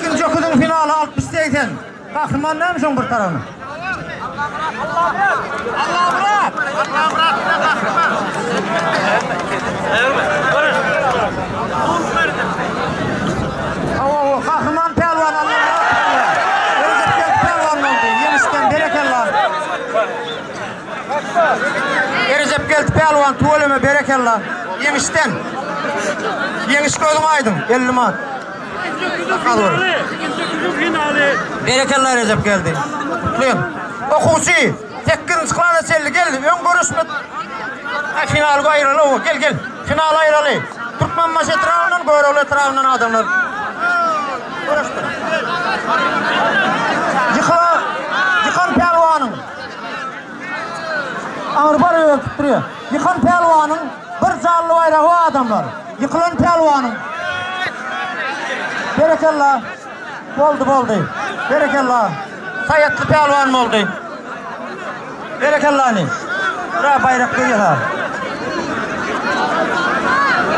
Speaker 2: İkinci okudun finali 60'tayken. Kahraman neymiş onun bir tarafını? Allah bırak! Allah bırak! Allah bırak! Oo, kahraman pelvan Allah bırak! Erzepken pelvan oldu. Yemişken berekallah. Erzepken pelvan tuvaleme berekallah. Yemişten. Yemiş gözüm aydın. 50 mat. Berekallah Recep geldi. Kutlayın. Okuçu. Tekkin sıklarına çelli geldi. Ön görüşme. Finalı ayrılı o. Gel gel. Finalı ayrılı. Türkmen maç etrafından, Göğrol etrafından adamlar. Görüştü. Yıkan pelvanın. Ağırbar öğütüp duruyor. Yıkan pelvanın bir canlı bayrağı adamlar. Yıkılan pelvanın. Berekallah. Boldu. Berekallah. Sayetli pelvan oldu. Berekallah ne? Buraya bayrak koyuyor ha.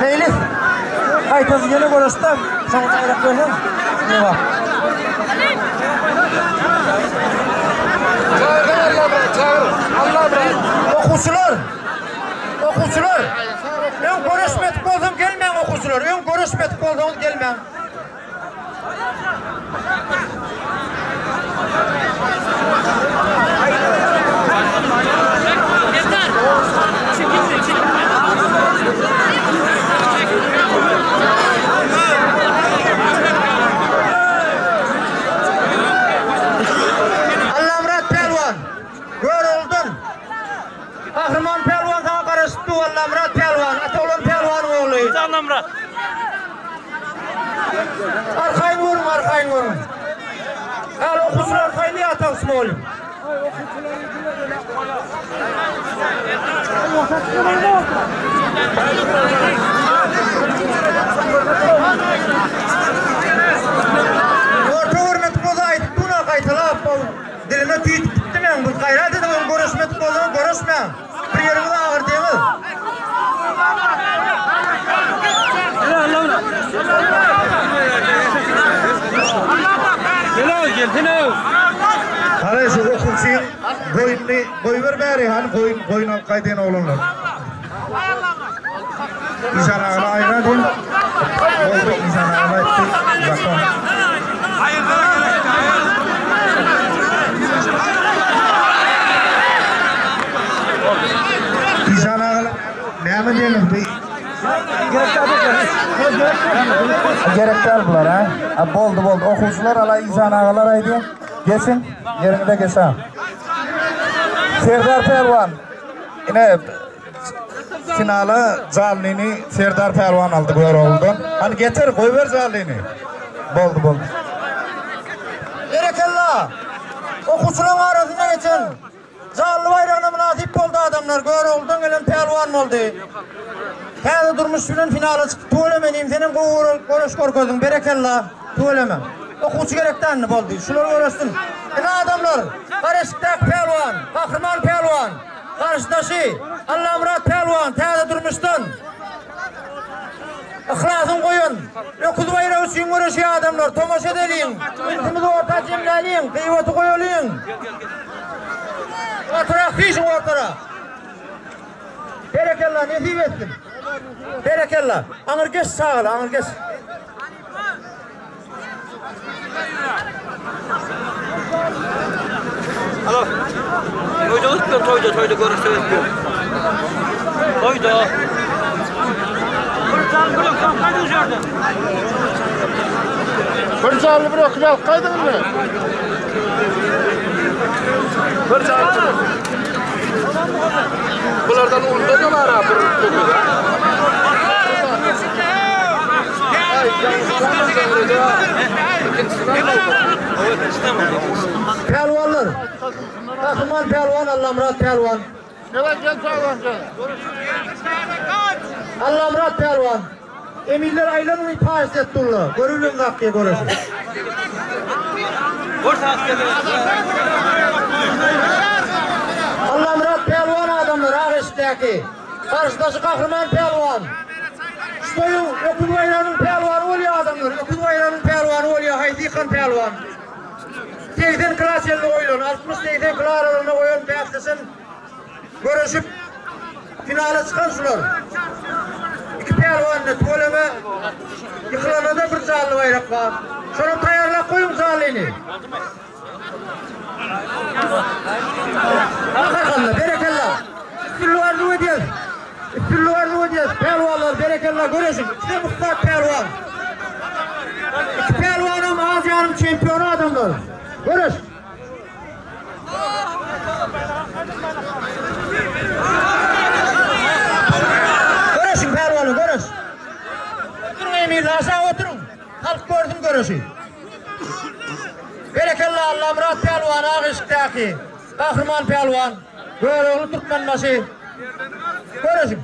Speaker 2: Elif. Kaytası yeni görüştüm. Sana bayrak koyuyor. Ne var? Allah bırak. Okuçular. Ön görüşmedik oldum gelmeyin okuçular. Ön görüşmedik oldum gelmeyin. Allah'ımrat pelvan, Göğrol'dan Kahraman pelvan sana karıştı. Allah'ımrat pelvan, Ataoğlan pelvan oğlu.
Speaker 3: Allah'ımrat.
Speaker 2: Arkayın vurun. Al okusun arkayın niye atarsın oğlum? Orta hürmet bozaydı, buna kaytıla. Dilime tüyüt bittim ben. Bu gayret edin, görüşmet bozaydı, görüşme. Bir yerimiz ağır değil mi?
Speaker 3: Gel.
Speaker 4: Hara şu okuçuyun koyunlu koyuver bari hani koyun al kayden oğlanlar. İnsan ağla ayna değil. Oldu insan ağla etti. Bakın. İnsan ağla ne mi diyelim bir gerekli aldılar ha. Boldu. Okuçular ala insan ağalar aydı. Geçin, yerinde geçen. Serdar Pelvan, Yine finala Zalini Serdar Pelvan aldı bu oldu. Hani getir koy ver Zalini. Boldu.
Speaker 2: Berekella. Okuçulan arasına geçen Zallı bayrağına münasip oldu adamlar. Gör oldun gelen pelvan oldu. Kâda durmuş filan finala çıktı. Tuğlemeniyim senin koruş korkodun. Berekella. Tuğleme. Okuçu gerekten ne oldu? Şunları uğraştın. Ne adamlar? Karışıktak pelvan. Kahraman pelvan. Karşıdaşı. Allah Murat pelvan. Kâda durmuştun. İhlasın koyun. Öküz bayrağı için uğraşıyor adamlar. Tomaş edelim. İntimizi orta cimleyin. Kıyvatı koyulun. Ortara fişin ortara. Berekella nesip etsin. Berekella. Anır geç sağ ol. Anır geç.
Speaker 3: Alo. Toyda görüşte yapıyor. Toyda.
Speaker 5: Bir canlı bir okuyal kaydın mı? Bir canlı. Bunlardan onda da var ha.
Speaker 2: Pelvanlar. Kahraman pelvan, Allah Murat pelvan.
Speaker 5: Gel pelvan gel.
Speaker 2: Allah Murat pelvan. Emirler aylanın itaat ettiğinle. Görülün nakliye görüşün. Allah Murat pelvan adamlar ağrıştaki. Karşıdaşı kahraman pelvan. Ştoyun öküz bayranın pelvanı oluyor adamlar. Öküz bayranın pelvanı oluyor. Haydikan pelvan. 80 klas yerine koyulun. 60-80 klas aralığına koyun. Beyazlasın. Görüşüp finale çıkan şular. İki pelvanla tuğleme. Yıkılana da bir zallı bayrak var. Şunu tayarla koyun zallini. Hakanla berekella. Üstünlüğünü ödeyez. Üstünlüğünü ödeyez. Pelvanlar berekella görüşün. İşte muhtar pelvan. İki pelvanım Asya'nın şampiyonu adamlar. Görüş. Görüşün pelvanı görüş. Oturun emirle aşağı oturun. Halk görsün görüşü. Berekella Allah Murat pelvan ağıştaki. Kahraman pelvan. Göroğlu Türkmenbaşı. Görüşün.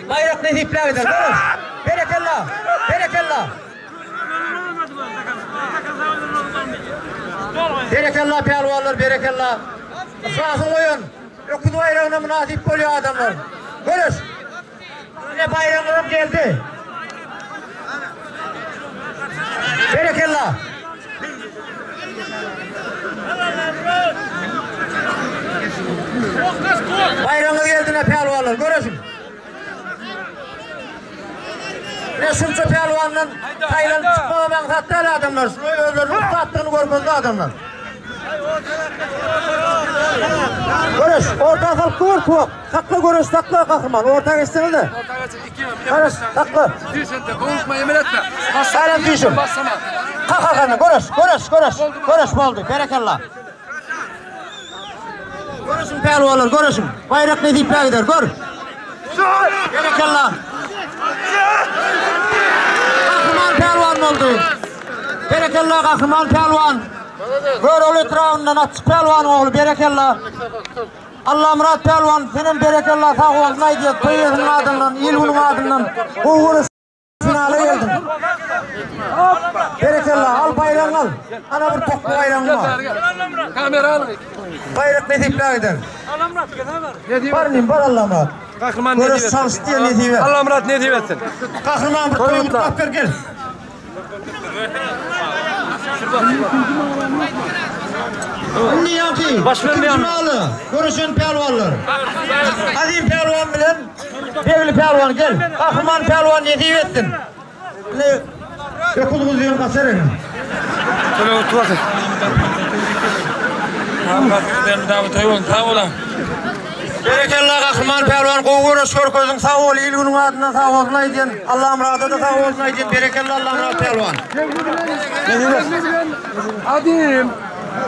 Speaker 2: Bayrak nesipler eder. Görüş. Berekella. Berekella. Berekella pelvanlar berekella. Sağsın koyun. Öküz bayrağına münasip oluyor adamlar. Görüş. Yine bayrağlarım geldi. Berekella. Bayrağına geldi ne pelvanlar. Görürsün. Ne şunca pelvanla Tayland çıkmama ben hatta adamlar. Şunu özlerinin tattığını görmezdi adamlar. Görüş, orta halk kıvır kuvak. Takla görüş, takla kahraman. Orta geçsene de. Görüş, takla.
Speaker 1: Düşente, konuşma, yemin etme.
Speaker 2: Saylan düşün. Kalk kalkana, görüş. Görüş oldu, berekella. Görüşün pelvanlar, görüşün. Bayrak ne deyip gider, gör. Berekella. Kahraman pelvan oldu. Berekella kahraman pelvan. Görol etrafından açık pelvan oğlu berekella. Allah Murat pelvan senin berekella sağ ol. Neydi? Kıyısının adından, ilgunun adından. Uğuruz finale geldin. Berekella al bayrağını al. Ana bir toplu bayrağını al.
Speaker 1: Kamera al.
Speaker 2: Bayrak ne tipler eder?
Speaker 3: Allah Murat gel
Speaker 2: Var mıyım? Var Allah Murat.
Speaker 1: Kahraman ne
Speaker 2: Görüş
Speaker 1: diyorsun?
Speaker 2: çalıştı diye ne diyor?
Speaker 1: Allah Murat ne diyorsun?
Speaker 2: Kahraman bir toyun mutlaka gel. Niyanki, ikinci malı, görüşün pelvanlar. Azim pelvan bilen, Devli pelvan gel. Kahraman pelvan ne diyor ettin? Ne? Öküz kuzuyon kasarın.
Speaker 1: Şöyle otur bakın. Ben daha toyun sağ ola.
Speaker 2: Berekella kahraman pelvan koğuğuruş körközün sağ ol, ilgunun adına sağ olsun aydın. Allah'ım razı da sağ olsun aydın. Berekella Allah'ım razı pelvan.
Speaker 1: Adim.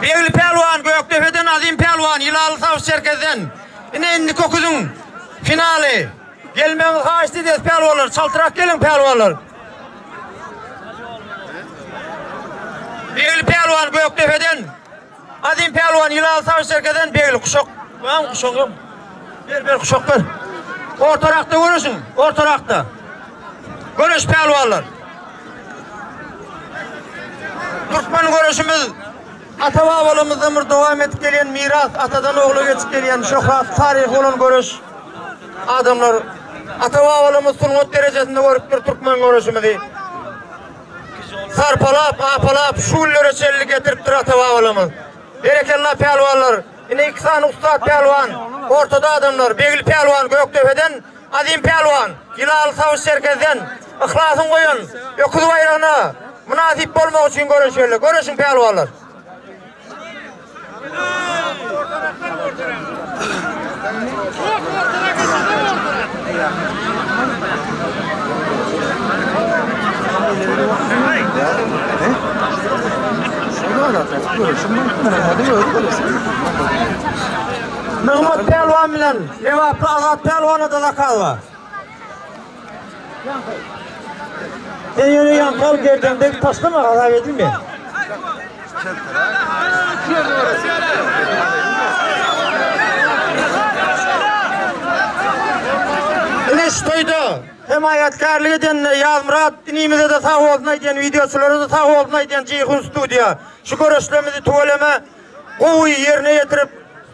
Speaker 2: Devli pelvan, Göktepe'den Azim pelvan, İlalı Savaş Çerkez'den indi kokuzun finali. Gelmemiz kaçtı diye pelvanlar. Çaltırak gelin pelvanlar. Begli pelvan Göktepe'den. Adim pelvan Yılal Savaş Çerkez'den Begli kuşak. Var kuşak yok? Ver kuşak ver. Ortarakta görürsün. Ortarakta. Görüş pelvanlar. Türkmen görüşümüz ata-babalarımızdan bir devam etip gelen miras, atadan oğlu geçip gelen şöhret, tarih olan görüş adamlar. Ata-babalarımız sungut derecesinde görüp bir Türkmen görüşümüzü sarpalap, apalap, şuullere çelli getiriptir ata-babalarımız. Berekellah pelvanlar, yine iki tane ustad pelvan, ortada adamlar, Begli pelvan Göktepe'den, Adim pelvan, Yılal Savaş Çerkez'den, ıhlasın koyun, öküz bayrağına münasip olmak için görüşürler. Görüşün pelvanlar. Mehmet pelvan bilen Evaplı Azat pelvanı da kalva. Ben yine yankal gerden taşlama kaza verdim mi? Ne stoydu? Himayetkarlığı eden Yazmurat dinimize de sağ olsun diyen videoçuları da sağ olsun diyen Ceyhun Stüdyo. Şu görüşlerimizi tuvaleme kovuyu yerine getirip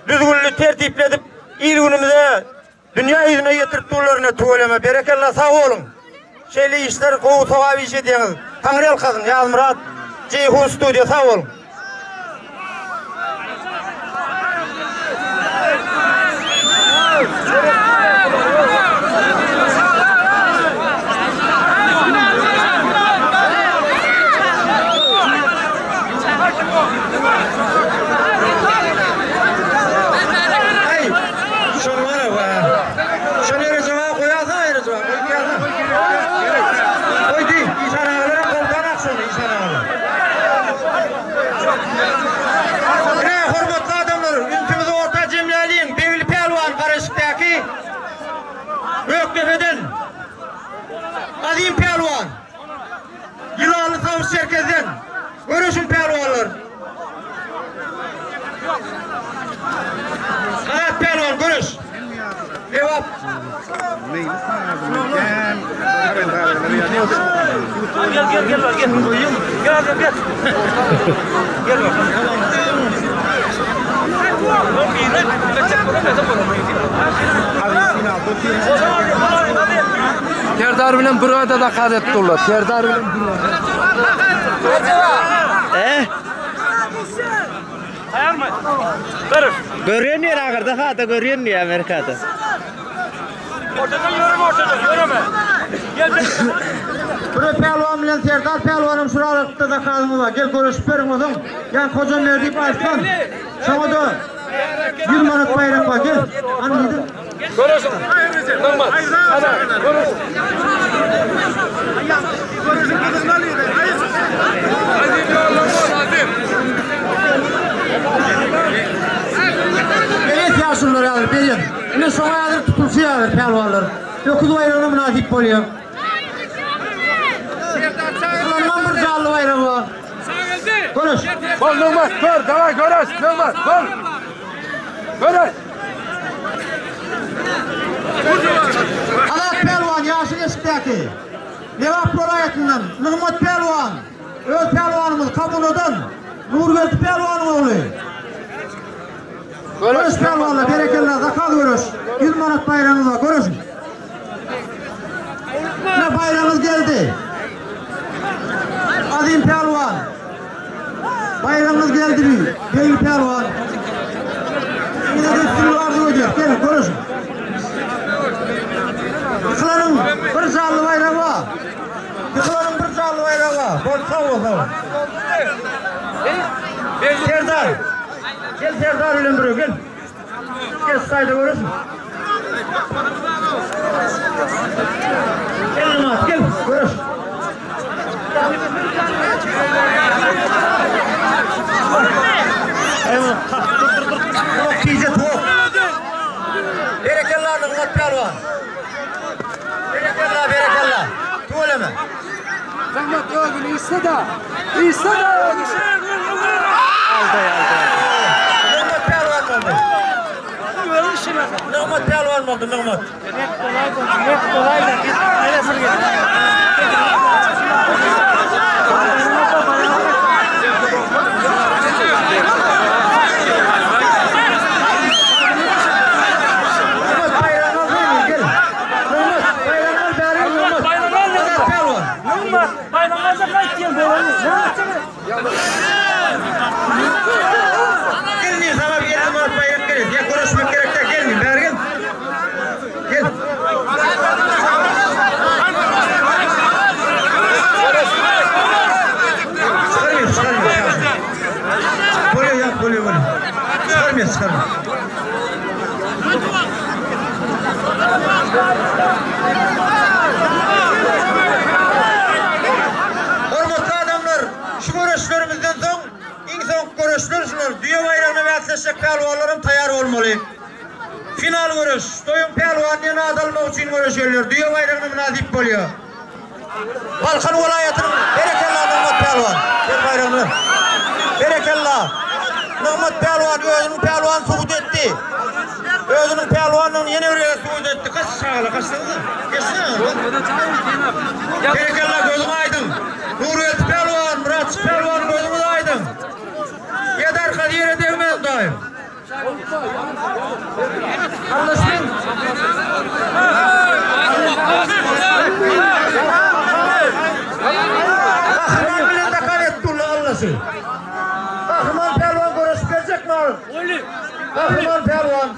Speaker 2: düzgünlüğü tertipledip il günümüze dünya yüzüne getirip tuğlarına tuvaleme. Berekellah sağ olun. Şeyli işler kovu soğavi işe diyeniz. Tanrıyal kazın Yazmurat Ceyhun Stüdyo sağ olun. Göktepe'den Adim pelvan Yılalı Savaş Çerkez'den görüşün pelvanlar. Hayat pelvan görüş. Cevap.
Speaker 1: Terdar bilen burada da kadet durlar. Terdar bilen
Speaker 3: Hayal mı? Görür.
Speaker 6: Görüyor niye ağırda hata görüyor niye Amerika'da?
Speaker 3: Ortadan yürüme. Gel.
Speaker 2: Buraya pelvan bilen Serdar pelvanım şuralıkta da kalımı var. Gel görüşüp verin oğlum. Yani koca Merdip Arslan. Sana da 100 manat bayrak var. Gel. Anladın?
Speaker 3: Görürsün. Normal. Hadi. Görürsün.
Speaker 2: Evet yaşlılar alır. Benim. Yine sonra alır tutulsuya alır pelvanlar. 9 bayrağına münasip oluyor. Kullanılan bir canlı bayrağı var. Konuş.
Speaker 1: Bol Numan, gör, davay görüş, Numan, bol. Görüş.
Speaker 2: Alat pelvan, yaşı eşikteki. Nevap vilayetinden, Numat pelvan. Öz pelvanımız Kabunu'dan. Nurgöz pelvanım oğlu. Görüş pelvanla, berekellah, zakal görüş. 100 manat bayrağınız var, görüşün. Ne bayrağınız geldi? Adim pelvan. Bayrağınız geldi mi? Beyli pelvan. Yine de sürü arzu ediyor. Gelin görüşün. Yıkılanın bir canlı bayrağı var. Yıkılanın bir canlı bayrağı var. Bol sağ ol sağ ol. Serdar. Gel Serdar ile duruyor gel. Gel sayda görürsün. Gel Numat gel görüş. Evet. Dur. Tiyce tuğ.
Speaker 1: İsa da. İsa da.
Speaker 2: Nigmat Pelvan oldu. Nigmat Pelvan oldu, Nigmat. Gelmeyin sana bir yerim var, bayrak gelin. Ya konuşmak gerek de gelmeyin, Bergin. Gel. Çıkarmıyor. Böyle yap, böyle. Çıkarmıyor. Hormatly adamlar, şu görüşlerimizden soň iň soňky görüşler şular. Düýe bayramyna bäsleşek pelwanlarym taýýar bolmaly. Final görüş, doýum pelwanlygyny adalmak üçin görüşýärler. Düýe bayramyna münasip bolýar. Balkan welaýatynyň berekeli Nigmat Pelwan, bir bayramlar. Berekella. Nigmat Pelwan özüniň pelwan subut etdi. Özüniň pelwanynyň ýene bir subut etdi. Kaç sağla, kaçdyňyz? Geçdi. Berekella gözüň aýdyn. Nuriyet Pelwan, Murat Pelwan gözüňiz aýdyn. Ýedar kadire degmez daýym. Anlaşyň. Kahraman bilen de karetdurly Allahsy. Kahraman Pelwan görüşip gelecekmi? Kahraman Pelwan.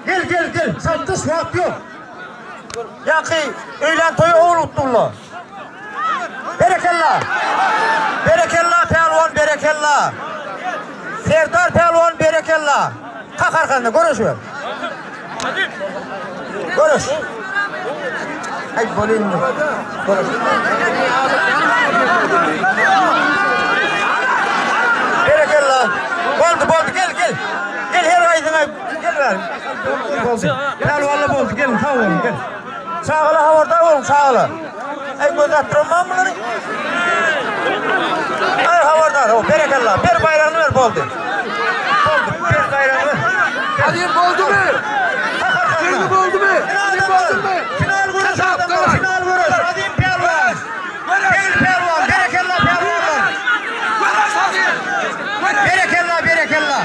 Speaker 2: Gel. Sattış wagt ýok. Ýa-ki öýlen toýu owlutdurlar. Berekella Pelwan, berekella. Serdar Pelwan, berekella. Kalk arkanda, görüşür. Görüş. Ay bolin mi? Görüş. Berekella. Boldu, gel. Gel her aýdyňa, gel ver. Boldu. Pelwanly boldu, gelin, taýýan, gel. Sağla havarda olun, sağla. Ay gözat durmam bunları. Ay havardar, o berekella. Bir bayrağını ver boldu. Bir bayrağını ver.
Speaker 1: Hadi boldu mu? Şimdi boldu mu?
Speaker 2: Final vuruş adamlar, final vuruş. Hadi Pelwan. Gel Pelwan, berekella Pelwan. Berekella.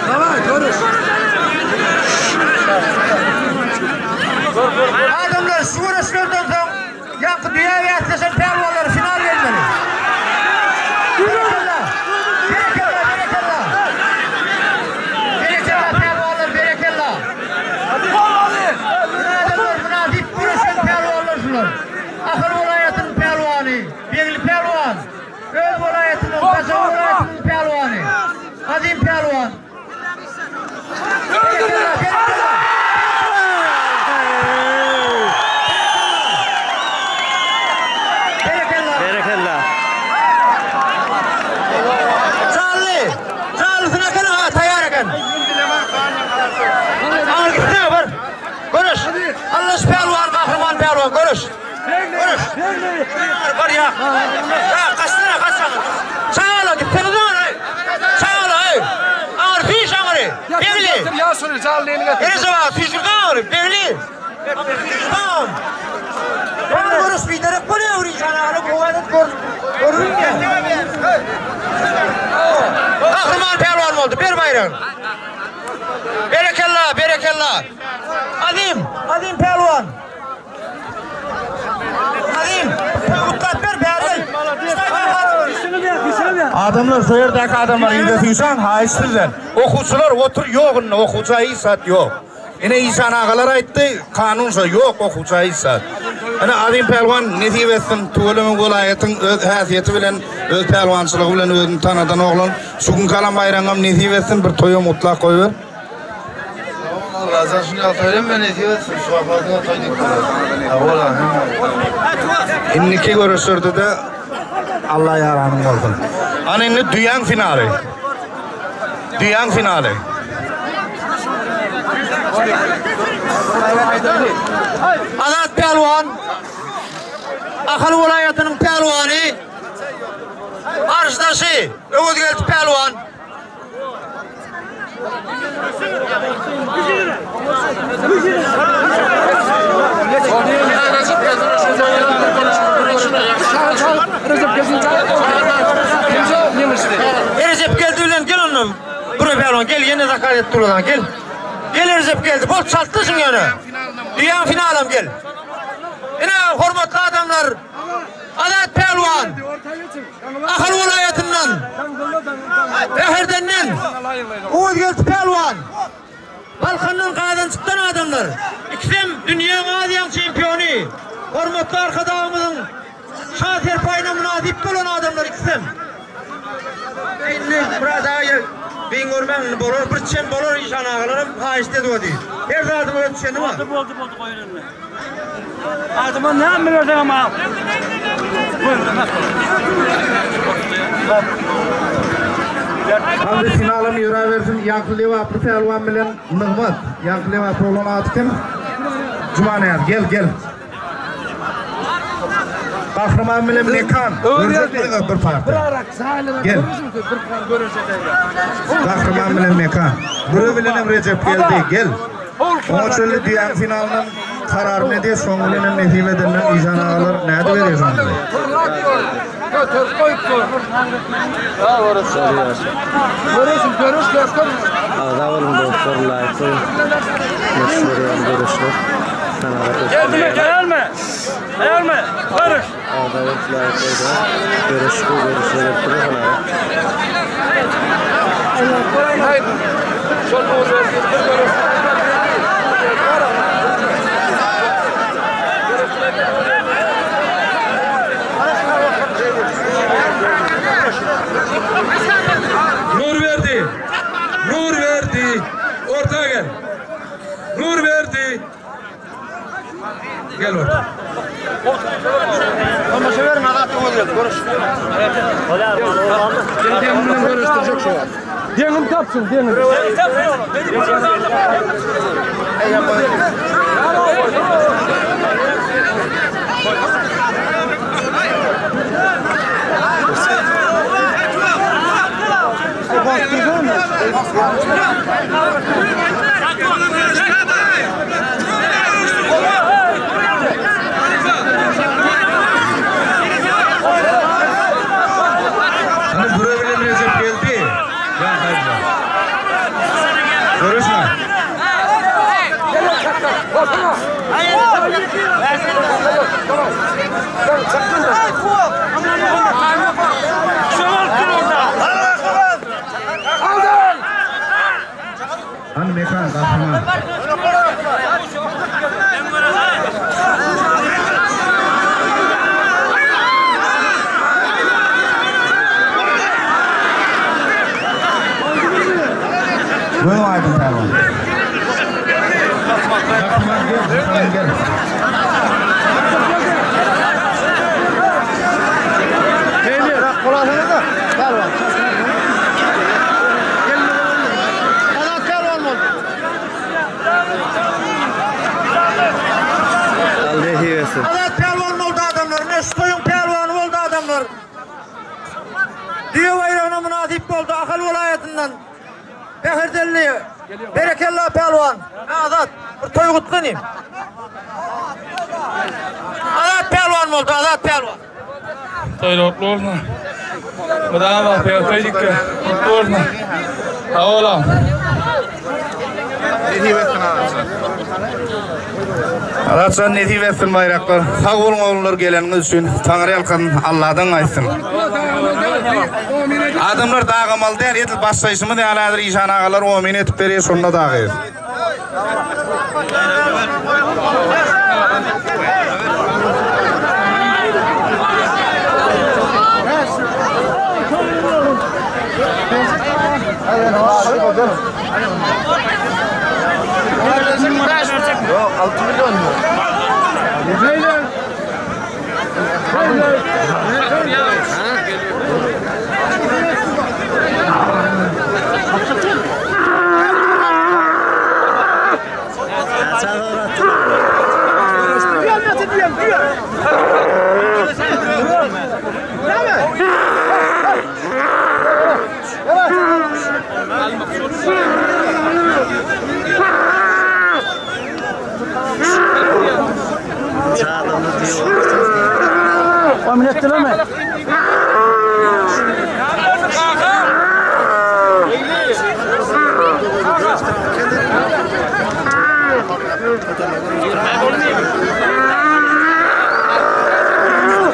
Speaker 1: Tamam, görüş.
Speaker 2: Adamlar şu vuruşlardan soň ýa-ki düýä ýatsaşan pelwanlar final vermeli. Berekella pelwanlar, berekella. Adamlar münasip vuruşan pelwanlar şular. Ahir welaýatynyň pelwany, Begli Pelwan. Öz welaýatynyň, Gaçan welaýatynyň pelwany. Azim Pelwan.
Speaker 6: Berekella.
Speaker 2: Çallısına kan ha tayyar kan. Al gitme var. Görüş. Allah Pelwan, Kahraman Pelwan görüş. Var ya. Ya kaçsana. Sağla git. Sağla. Ağır fiş ağrı. Begli.
Speaker 1: Ya soru zalleni getir.
Speaker 2: Neresi var? Fişirden ağrı. Begli. Tamam. Ben görüş bir taraf böyle uğrayın sana. Kuvvet görürüm ya. Kahraman Pelwan oldu. Bir bayrağın. Berekella. Azim Pelwan. Mutlatber beril. Adamlar soyerdaki adamlar indetiyorsan haysizler. Okuçular otur yok, okuça isat yok. Yine İhsan ağalar aytdı, kanunsa yok okuça isat. Yani Azim Pelwan netip etsin, tuğulunun vilayetinin öz hasiyeti bilen, öz pelwançılığı bilen özünü tanıdan oğlan. Şugün kalan bayramam netip etsin, bir toyu mutlak koyuver.
Speaker 7: Razan şunu atayım ben netip etsin, şu afadına ataydık. Ola.
Speaker 4: İnniki görüşürdü de Allah yaranın olsun. Anne dünya finali.
Speaker 2: Azat Pelvan Akıl vilayetinin pelvanı Arşdaşı Öğütgelt Pelvan Recep geldi ulan gel oğlum. Buraya Pelvan gel yine zakat et dur ulan gel. Gel Recep geldi. Bol çalttısın yani. Dünya finalim gel. Yine hürmetli adamlar. Azat Pelvan. Akıl vilayetinden. Ehirden'den. Öğütgelt Pelvan. Balkan'dan kadan çıkan adamlar. İkisem dünya Aziyan şampiyonu. Hürmetli arkadaşımızın şaher payına münasip olan adamlar ikisem. Şimdi burada ben görmem bolor bir çen bolor işan ağlarım ha işte diyor. Her zaten öyle çen mi?
Speaker 3: Oldu koyun önüne. Adıma ne yapmıyorsun ama?
Speaker 4: Hamdi finalım yura versin Yankılı Vaplı Pelvan bilen Nıgmat. Yankılı Vaplı olan adı kim? Cumanayar gel. Kahraman bilen Mekan. Görecek bir parti. Gel. Kahraman bilen Mekan. Buru bilenim Recep geldi gel. Onun için diyen finalının kararı ne diye songulenin nehim edilen ican ağalar ne de veriyor sonunda?
Speaker 1: Götür koyup koy. Görüş.
Speaker 6: Adamın doktorlar koy. Müşteriler görüşler.
Speaker 3: Gelme. Barış.
Speaker 6: Adamlar koyda. Görüşler yaptırıyor.
Speaker 1: Haydi. Çok uğraşıyor.
Speaker 8: Nur verdi. Ortaya gel. Nur verdi. Gel orta.
Speaker 2: Ama severim Azat'ı oluyor. Görüş.
Speaker 1: Diyenim görüştürecek şu an. Diyenim tapsın.
Speaker 4: Hani buraya bile Recep geldi. Görüşme. Hani Mekan kahraman. Böyle aydın Pelvan. Kahraman gel.
Speaker 2: Kolasını da Pelvan. Azat Pelvan oldu. Azat Pelvan oldu adamlar. Neşkoyun Pelvanı oldu adamlar. Dünya bayrağına münasip oldu Akıl vilayetinden. Behirdelli, Berekellah Pelvan. Azat, bir toy kutlanayım. Azat Pelvan oldu, Azat Pelvan.
Speaker 8: Toyloklu olma. Mıdana bak peyotaydık ki. Mutlu olma. Ha oğlum. Alatsan netiv etsin bayraklar. Sağ olun oğullar geleniniz için. Tanrı yalkan Allah'dan aysın. Adamlar dağımalı der. Yetil başlayışımı da aladır. İşan ağalar o min etip veriyor. Sonuna dağıyız.
Speaker 2: Yok, 6 milyon mu? Tahmin ettiler mi?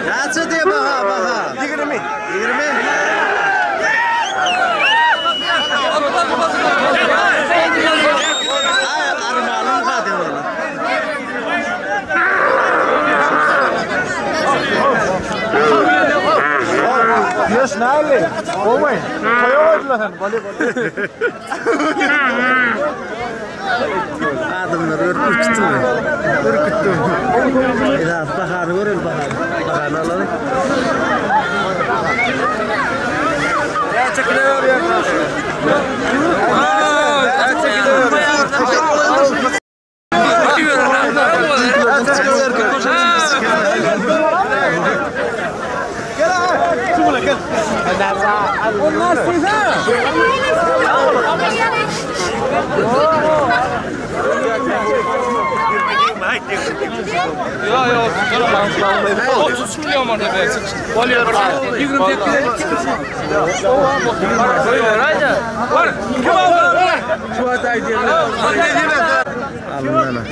Speaker 6: Kaçı diye baha.
Speaker 2: 20.
Speaker 6: Armağanın hadi oğlum.
Speaker 2: Yes, nale. Olmayın. Koyamadılar hani.
Speaker 6: Adamlar ürküttü mü? Ürküttü mü? Biraz baharı görür baharı. Baharı alalım.
Speaker 8: Yok, tamam. 30 milyon var da versin. Oluyor. Yürüm tepkiler. Var. Kim aldı? Şu hatayı diyelim.
Speaker 6: Alın lan.